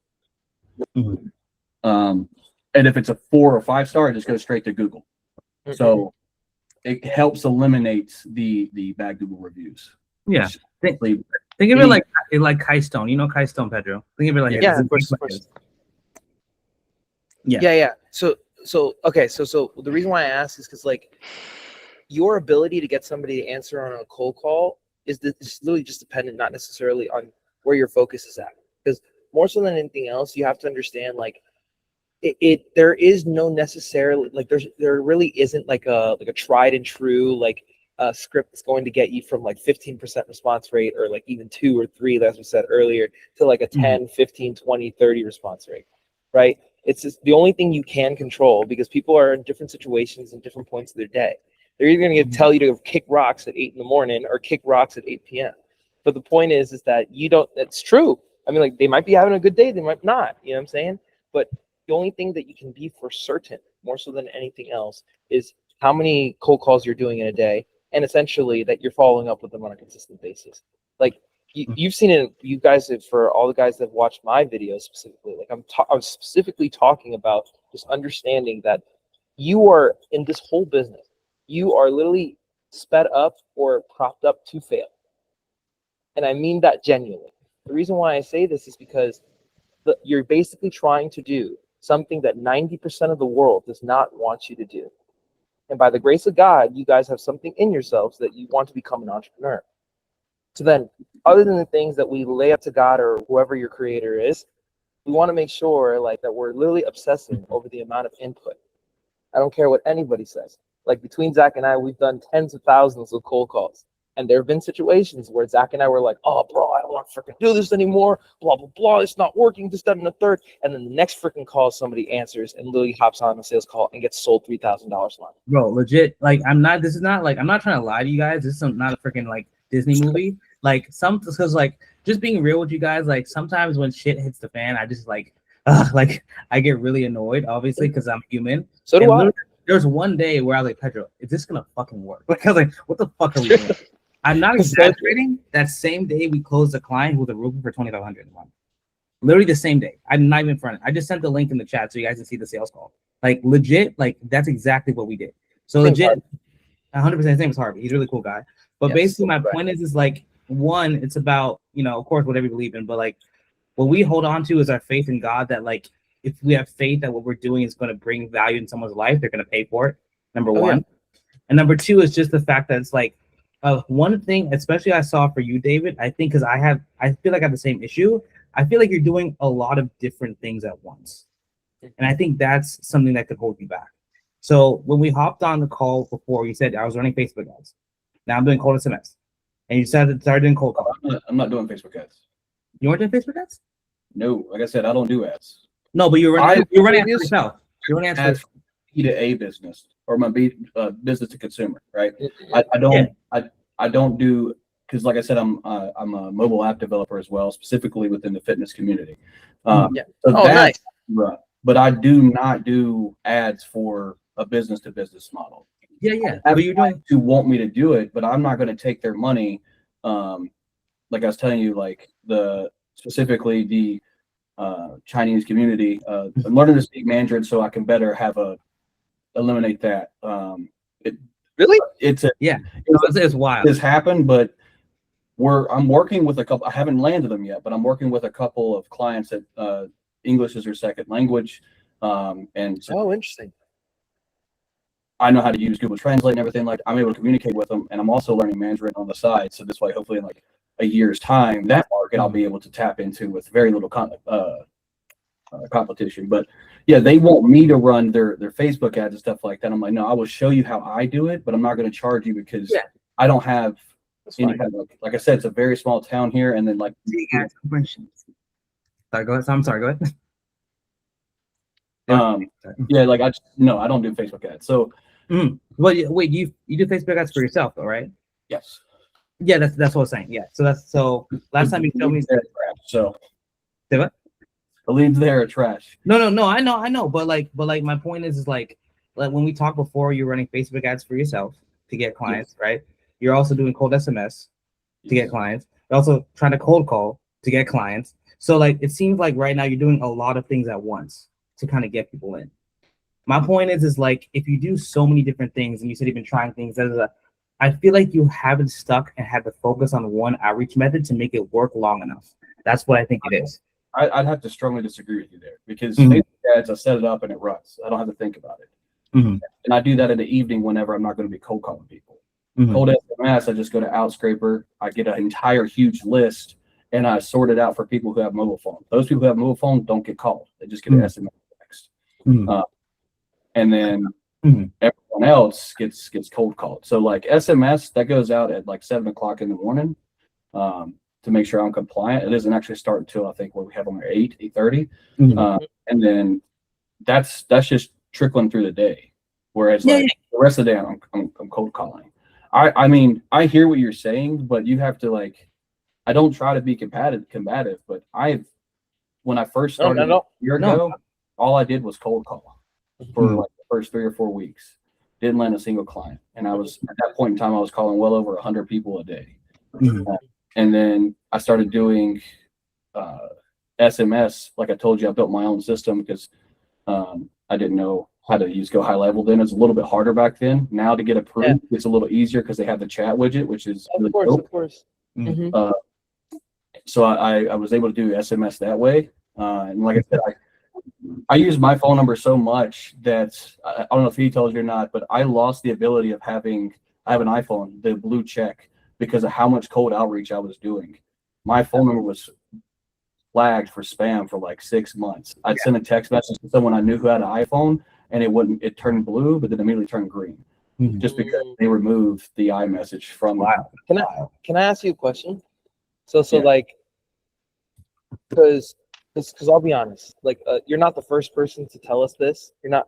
And if it's a 4 or 5 star, it just goes straight to Google. So it helps eliminate the bad Google reviews. Yeah. Think of it like Keystone. You know Keystone, Pedro. Think of it like of course. Yeah. So the reason why I ask is because like your ability to get somebody to answer on a cold call is literally just dependent, not necessarily on where your focus is at. Because more so than anything else, you have to understand like there is no necessarily like there really isn't like a tried and true like script that's going to get you from like 15% response rate or like even 2 or 3, as we said earlier, to like a 10, 15, 20, 30 response rate, right? It's just the only thing you can control because people are in different situations and different points of their day. They're either going to tell you to kick rocks at 8 in the morning or kick rocks at 8 p.m. But the point is that you don't, that's true. I mean, like they might be having a good day, they might not, you know what I'm saying? But the only thing that you can be for certain, more so than anything else, is how many cold calls you're doing in a day, and essentially that you're following up with them on a consistent basis. Like you've seen it, you guys have, for all the guys that have watched my videos specifically, like I'm specifically talking about just understanding that you are in this whole business, you are literally sped up or propped up to fail. And I mean that genuinely. The reason why I say this is because you're basically trying to do something that 90% of the world does not want you to do. And by the grace of God, you guys have something in yourselves that you want to become an entrepreneur. So then, other than the things that we lay up to God or whoever your creator is, we want to make sure like that we're literally obsessing over the amount of input. I don't care what anybody says. Like between Zach and I, we've done tens of thousands of cold calls. And there have been situations where Zach and I were like, oh, bro, I don't want to freaking do this anymore. Blah, blah, blah. It's not working. This, that, and the third. And then the next freaking call, somebody answers and literally hops on a sales call and gets sold $3,000 line. Bro, legit. Like, I'm not trying to lie to you guys. This is not a freaking like Disney movie. Like, because like, just being real with you guys, like sometimes when shit hits the fan, I just like I get really annoyed, obviously, because I'm human. So do I. There's one day where I was like, Pedro, is this going to fucking work? Like, I was like, what the fuck are we doing? I'm not exaggerating. That same day, we closed a client with a roofer for $2,500. Literally the same day. I'm not even front. I just sent the link in the chat so you guys can see the sales call. Like legit, like that's exactly what we did. So legit, 100%. His name is Harvey. He's a really cool guy. But basically, my point is like, one, it's about, of course, whatever you believe in, but like what we hold on to is our faith in God that like if we have faith that what we're doing is going to bring value in someone's life, they're going to pay for it. Number one. Yeah. And number two is just the fact that it's like one thing, especially I saw for you, David, I think because I feel like I have the same issue. I feel like you're doing a lot of different things at once. And I think that's something that could hold you back. So when we hopped on the call before, you said I was running Facebook ads. Now I'm doing cold SMS. And you said started doing cold calls. I'm not doing Facebook ads. You weren't doing Facebook ads? No, like I said, I don't do ads. No, but you're running ads for yourself. You're running ads for B to A business or my business to consumer, right? I don't do, because like I said, I'm a mobile app developer as well, specifically within the fitness community. So nice. Right. But I do not do ads for a business to business model. Yeah. But you're going to want me to do it, but I'm not going to take their money. Like I was telling you, like specifically the Chinese community. I'm learning to speak Mandarin so I can better eliminate that. Really? It's wild. This happened, but I'm working with a couple. I haven't landed them yet, but I'm working with a couple of clients that English is their second language. And so interesting. I know how to use Google Translate and everything. Like I'm able to communicate with them, and I'm also learning Mandarin on the side. So this way, hopefully, in like a year's time, that market I'll be able to tap into with very little competition. But yeah, they want me to run their Facebook ads and stuff like that. I'm like, no, I will show you how I do it, but I'm not going to charge you because I don't have any kind of, like I said, it's a very small town here, and then like. Sorry, go ahead. I'm sorry. Go ahead. Yeah, like I don't do Facebook ads. So, well, wait, you do Facebook ads for yourself, though, right? Yes. Yeah, that's what I was saying. Yeah, so last time you showed me. So, say what? The leads there are trash. No, I know, but my point is like when we talked before, you're running Facebook ads for yourself to get clients, right? You're also doing cold SMS to get clients. You're also trying to cold call to get clients. So like it seems like right now you're doing a lot of things at once to kind of get people in. My point is like if you do so many different things and you said you've been trying things, I feel like you haven't stuck and had to focus on one outreach method to make it work long enough. That's what I think it is. I'd have to strongly disagree with you there because Facebook ads, I set it up and it runs. I don't have to think about it. And I do that in the evening whenever I'm not going to be cold calling people. Cold SMS, I just go to Outscraper. I get an entire huge list and I sort it out for people who have mobile phone. Those people who have mobile phone don't get called. They just get an SMS text. And then everyone else gets cold called. So like SMS, that goes out at like 7:00 in the morning to make sure I'm compliant. It doesn't actually start until I think what we have on there 8:30. And then that's just trickling through the day. Whereas the rest of the day I'm cold calling. I mean, I hear what you're saying, but you have to like, I don't try to be combative, but when I first started a year ago, all I did was cold call for like the first 3 or 4 weeks. Didn't land a single client. And I was, at that point in time, I was calling well over 100 people a day. And then I started doing SMS. Like I told you, I built my own system because I didn't know how to use Go High Level then. It was a little bit harder back then. Now to get approved, it's a little easier because they have the chat widget, which is really dope. Of course. So I was able to do SMS that way. And like I said, I use my phone number so much that I don't know if he told you or not, but I lost the ability of I have an iPhone, the blue check, because of how much cold outreach I was doing. My phone number was flagged for spam for like 6 months. I'd send a text message to someone I knew who had an iPhone and it turned blue, but then immediately turned green. Just because they removed the iMessage from Can I ask you a question? So like, because I'll be honest, like you're not the first person to tell us this. They're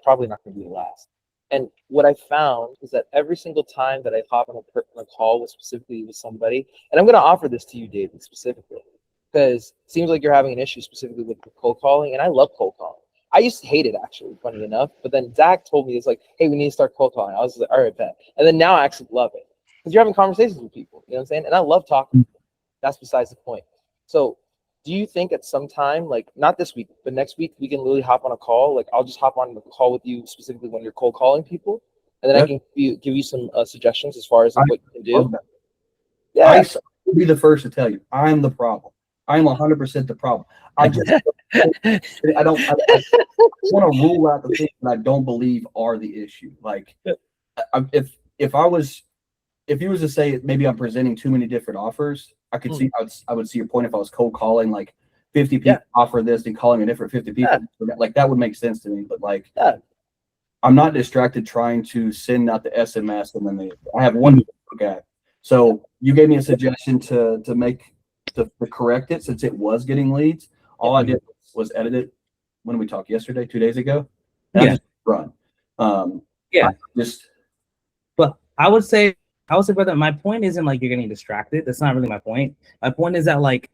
probably not going to be the last. And what I found is that every single time that I hop on a call specifically with somebody, and I'm going to offer this to you, David, specifically, because it seems like you're having an issue specifically with cold calling, and I love cold calling. I used to hate it, actually, funny enough. But then Zach told me, it's like, hey, we need to start cold calling. I was like, all right, bet. And then now I actually love it because you're having conversations with people. You know what I'm saying? And I love talking. That's besides the point. So do you think at some time, like not this week, but next week, we can literally hop on a call? Like I'll just hop on the call with you specifically when you're cold calling people. And then I can give you some suggestions as far as what you can do. Yeah. I'll be the first to tell you, I'm the problem. I'm 100% the problem. I just I want to rule out the things that I don't believe are the issue. Like if you was to say maybe I'm presenting too many different offers, I could see I would see your point if I was cold calling like 50 people offer this and calling a different 50 people. Like that would make sense to me. But like I'm not distracted trying to send out the SMS and then I have one guy. So you gave me a suggestion to correct it since it was getting leads. All I did was edit it when we talked yesterday, 2 days ago. And I just run. But I would say, brother, my point isn't like you're getting distracted. That's not really my point. My point is that like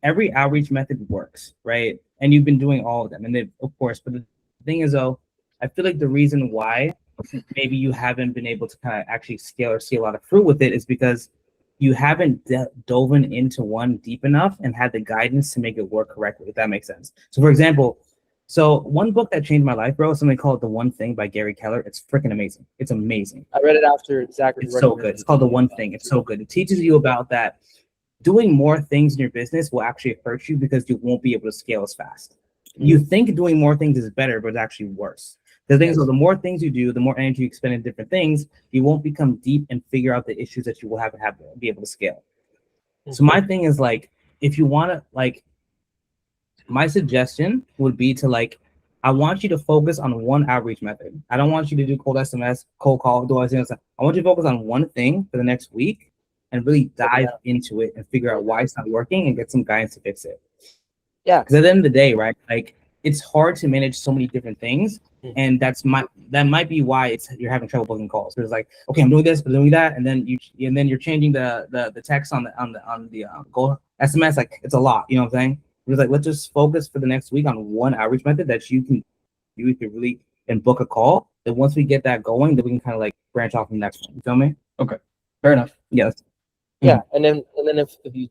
every outreach method works, right? And you've been doing all of them. And of course, but the thing is though, I feel like the reason why maybe you haven't been able to kind of actually scale or see a lot of fruit with it is because you haven't dove into one deep enough and had the guidance to make it work correctly, if that makes sense. So for example, one book that changed my life, bro, is something called The One Thing by Gary Keller. It's freaking amazing. It's amazing. I read it after Zachary. It's so good. It's called The One Thing. It's so good. It teaches you about that doing more things in your business will actually hurt you because you won't be able to scale as fast. You think doing more things is better, but it's actually worse. The thing is, the more things you do, the more energy you expend in different things, you won't become deep and figure out the issues that you will have to be able to scale. So my thing is like, if you want to like, my suggestion would be to like, I want you to focus on one outreach method. I don't want you to do cold SMS, cold call, do all things. I want you to focus on one thing for the next week and really dive into it and figure out why it's not working and get some guidance to fix it. Yeah. Because at the end of the day, right, like it's hard to manage so many different things. And that might be why you're having trouble booking calls. Because like, okay, I'm doing this, but doing that, and then you're changing the text on the goal SMS. Like it's a lot, you know what I'm saying? It's like let's just focus for the next week on one outreach method that you can really and book a call. Then once we get that going, then we can kind of like branch off from the next one. You feel me? Okay, fair enough. Yes. Yeah, and then if you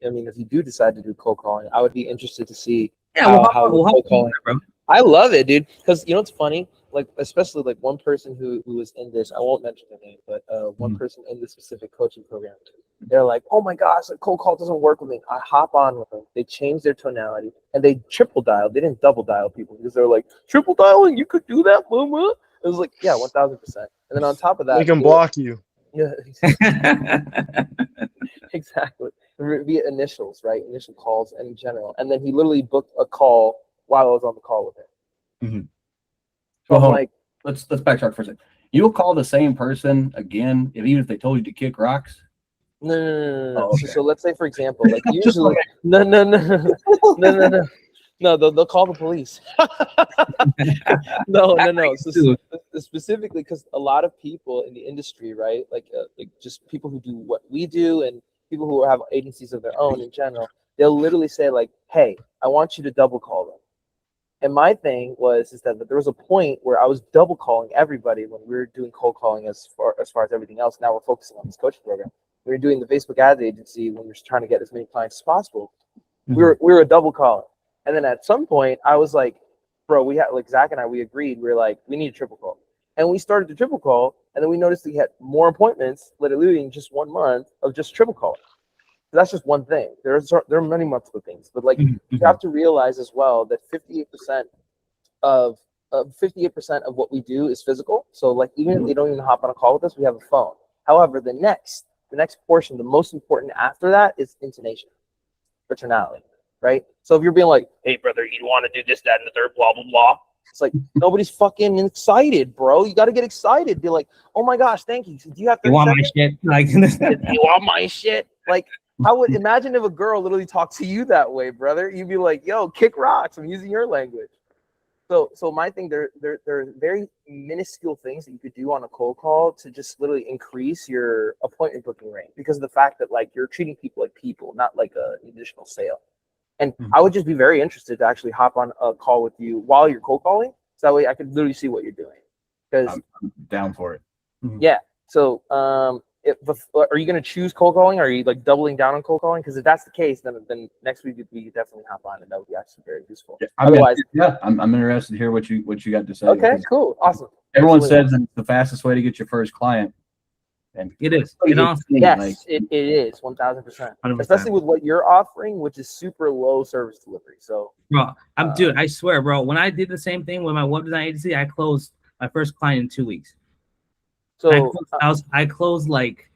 if you do decide to do cold calling, I would be interested to see how cold calling. Bro. I love it, dude. Because you know what's funny? Like, especially like one person who was in this, I won't mention the name, but one person in this specific coaching program, they're like, oh my gosh, a cold call doesn't work with me. I hop on with them. They changed their tonality and they triple dialed. They didn't double dial people because they're like, triple dialing, you could do that, mama. It was like, yeah, 1000%. And then on top of that, they can block you. Yeah, exactly. Via initials, right? Initial calls and in general. And then he literally booked a call while I was on the call with him. So I'm like, let's backtrack for a second. You'll call the same person again, even if they told you to kick rocks? No. Oh, okay. So let's say, for example, like usually, no, they'll call the police. No. So specifically, because a lot of people in the industry, right, like just people who do what we do and people who have agencies of their own in general, they'll literally say like, "Hey, I want you to double call them." And my thing is that there was a point where I was double calling everybody when we were doing cold calling as far as everything else. Now we're focusing on this coaching program. We were doing the Facebook ads agency when we were trying to get as many clients as possible. We were a double calling. And then at some point I was like, bro, we had like Zach and we agreed, we were like, we need a triple call. And we started the triple call, and then we noticed we had more appointments literally in just 1 month of just triple calling. So that's just one thing. There are many multiple things, but like you have to realize as well that 58% of what we do is physical. So like even if they don't even hop on a call with us, we have a phone. However, the next portion, the most important after that is intonation, or tonality, right? So if you're being like, hey brother, you want to do this, that, and the third, blah blah blah. It's like nobody's fucking excited, bro. You got to get excited. Be like, oh my gosh, thank you. Do you have 30 want seconds? my shit? Like, you want my shit? Like, I would imagine if a girl literally talked to you that way, brother. You'd be like, yo, kick rocks. I'm using your language. So my thing, there are very minuscule things that you could do on a cold call to just literally increase your appointment booking rate because of the fact that like you're treating people like people, not like an additional sale. And I would just be very interested to actually hop on a call with you while you're cold calling, so that way I could literally see what you're doing. Because I'm down for it. Yeah. So are you going to choose cold calling? Or are you like doubling down on cold calling? Because if that's the case, then next week we could definitely hop on, and that would be actually very useful. Yeah, otherwise, I'm interested to hear what you got to say. Okay, cool, awesome. Everyone says it's the fastest way to get your first client. And It is. so you It get honestly, seen, Yes, like, it is 1000%. 100%. Especially with what you're offering, which is super low service delivery. So, bro, dude, I swear, bro. When I did the same thing with my web design agency, I closed my first client in 2 weeks. so I closed like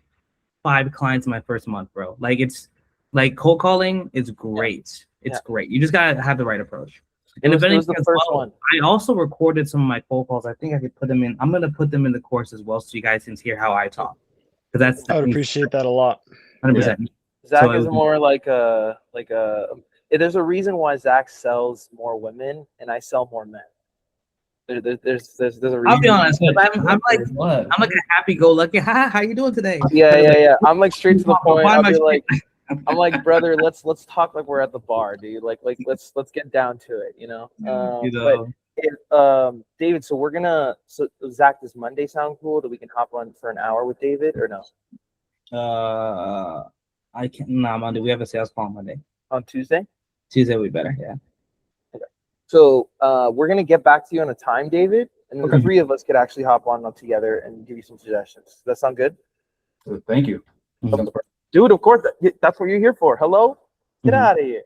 5 clients in my first month, bro. Like it's like cold calling is great. It's great. You just gotta have the right approach. And if it was anything, the as first well, one. I also recorded some of my cold calls. I think I could put them in. I'm gonna put them in the course as well, so you guys can hear how I talk. Because that's I would appreciate that a lot. 100%. Zach So is more like a there's a reason why Zach sells more women and I sell more men. There's a reason. I'll be honest, I'm like What? I'm like a happy-go-lucky. Hi, how you doing today? Yeah. I'm like straight to the point. Why am I'll be I- like, I'm like, brother, let's talk like we're at the bar, dude. Like let's get down to it, you know. You know. But if, David, so Zach, does Monday sound cool that we can hop on for an hour with David or no? I can't. Nah, Monday. We have a sales call on Monday. On Tuesday? Tuesday would be better. Yeah. So we're gonna get back to you on a time, David, and then the 3 of us could actually hop on together and give you some suggestions. Does that sound good? thank you. Sounds perfect. Dude, of course, that's what you're here for. Hello? Get Mhm. out of here.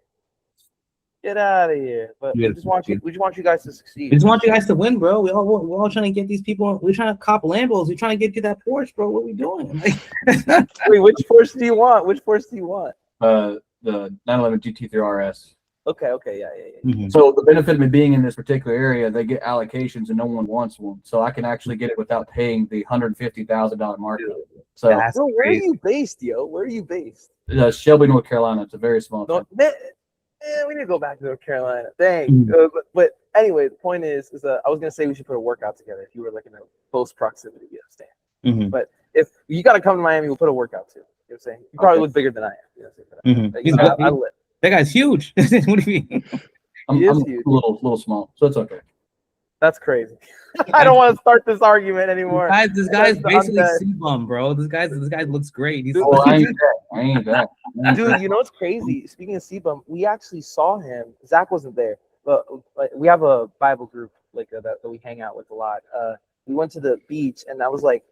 Get out of here. But we just want you guys to succeed. We just want you guys to win, bro. We're all trying to get these people. We're trying to cop Lambos. We're trying to get you that Porsche, bro. What are we doing? Like, Wait, which Porsche do you want? Which Porsche do you want? The 911 GT3 RS. Okay, yeah. Mhm. So the benefit of me being in this particular area, they get allocations and no one wants one. So I can actually get it without paying the $150,000 markup. So That's Bro, where are crazy. you based, yo? Where are you based? Shelby, North Carolina. It's a very small No, town. we need to go back to North Carolina. Dang. Mhm. But anyway, the point is I was gonna say we should put a workout together if you were like in a close proximity. You understand? Mhm. But if you gotta come to Miami, we'll put a workout too. You know what I'm saying? You probably look bigger than I am. You know what I'm saying? Mhm. Like, you know, I lit. That guy's huge. What do you mean? I'm He is a huge. little small, so it's okay. That's crazy. I don't want to start this argument anymore. This guy's I'm basically dead. C-bum, bro. This guy looks great. He's Oh, I ain't that. Dude, you know what's crazy? Speaking of Sebum, we actually saw him. Zach wasn't there, but like, we have a Bible group like that we hang out with a lot. We went to the beach, and I was like,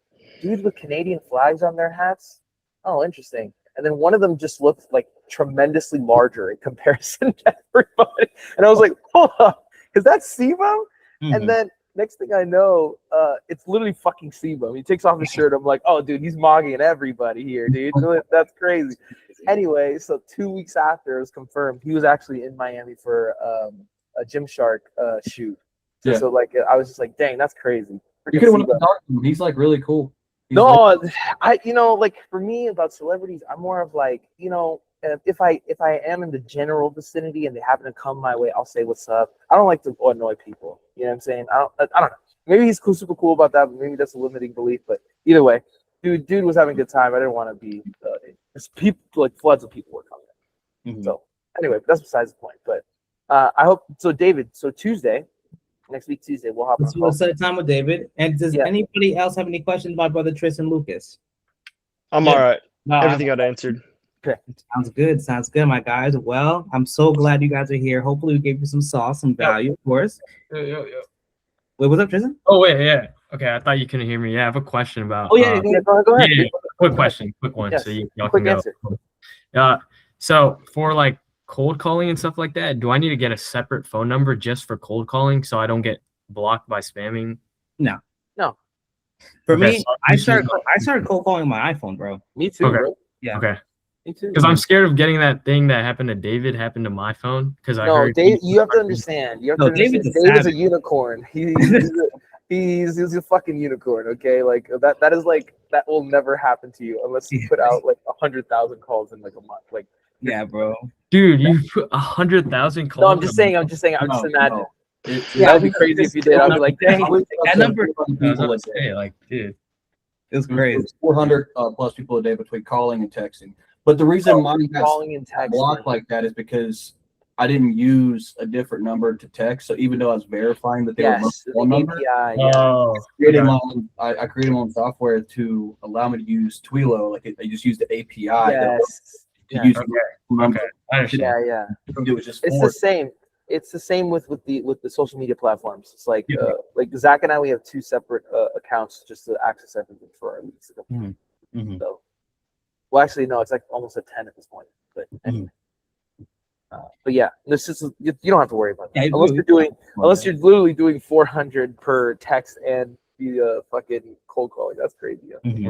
dudes with Canadian flags on their hats. Oh, interesting. And then one of them just looked like tremendously larger in comparison to everybody. And I was like, hold up, is that Sebum? And then next thing I know, it's literally fucking Sebum. He takes off his shirt. I'm like, oh, dude, he's mogging everybody here, dude. That's crazy. Anyway, so 2 weeks after it was confirmed, he was actually in Miami for a Gymshark shoot. Yeah. So like, I was just like, dang, that's crazy. You could have went up to talk to him. He's like really cool. He's No, like for me about celebrities, I'm more of like, if I am in the general vicinity and they happen to come my way, I'll say what's up. I don't like to annoy people. You know what I'm saying? I don't know. Maybe he's super cool about that, but maybe that's a limiting belief. But either way, dude was having a good time. I didn't want to be people like floods of people were coming. Mhm. So anyway, that's besides the point. But I hope so. David, so Tuesday. Next week, Tuesday, we'll hop on a Let's call. set a time with David. And does anybody else have any questions about Brother Tristan Lucas? I'm all right. Everything got answered. Okay. Sounds good, my guys. Well, I'm so glad you guys are here. Hopefully, we gave you some sauce, some value, of course. Yeah. Wait, what's up, Tristan? Oh wait, yeah. Okay, I thought you couldn't hear me. Yeah, I have a question about. Oh yeah, Go ahead. Yeah, quick question, quick one. Yes. So y'all Quick can go. answer. So for like cold calling and stuff like that, do I need to get a separate phone number just for cold calling so I don't get blocked by spamming? No. For Okay, me, so I started cold calling my iPhone, bro. Me too, Okay. bro. Yeah. Okay. Me too. Because I'm scared of getting that thing that happened to David happen to my phone. Because I No, heard Dave, you have to understand. David's a David's a savage. unicorn. He's a fucking unicorn. Okay, like that is like that will never happen to you unless you put out like 100,000 calls in like a month. Like, Yeah, bro. dude, you put 100,000 calls. no, I'm just saying. I'm just No, imagine. no. That'd be crazy if you did. I'd be like, dang. That number People a day, like, dude. is crazy. 400 plus people a day between calling and texting. But the reason mine got Calling and texting. blocked like that is because I didn't use a different number to text. So even though I was verifying that they were my Yes, phone the number, API. Yeah. Oh, created my own, I created my own software to allow me to use Twilo. Like I just used the API Yes. to Yeah. use Okay. the number. Okay, I understand. Yeah. It was just It's four. the same. It's the same with the social media platforms. It's like like Zach and I, we have 2 separate accounts just to access everything for our leads. Mhm. Mhm. So, well, actually, no, it's like almost a 10 at this point. But anyway. But yeah, this is you don't have to worry about that unless you're literally doing 400 per text and via fucking cold calling. That's crazy. Mhm.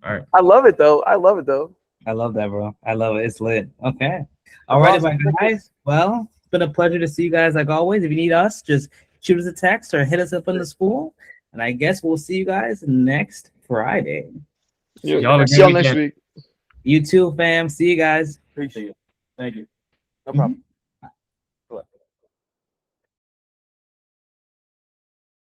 All right. I love it though. I love that, bro. I love it. It's lit. Okay. All right, my guys. Well, it's been a pleasure to see you guys like always. If you need us, just shoot us a text or hit us up in the school. And I guess we'll see you guys next Friday. Y'all have a See y'all great next weekend. week. You too, fam. See you guys. Appreciate it. Thank you. No problem.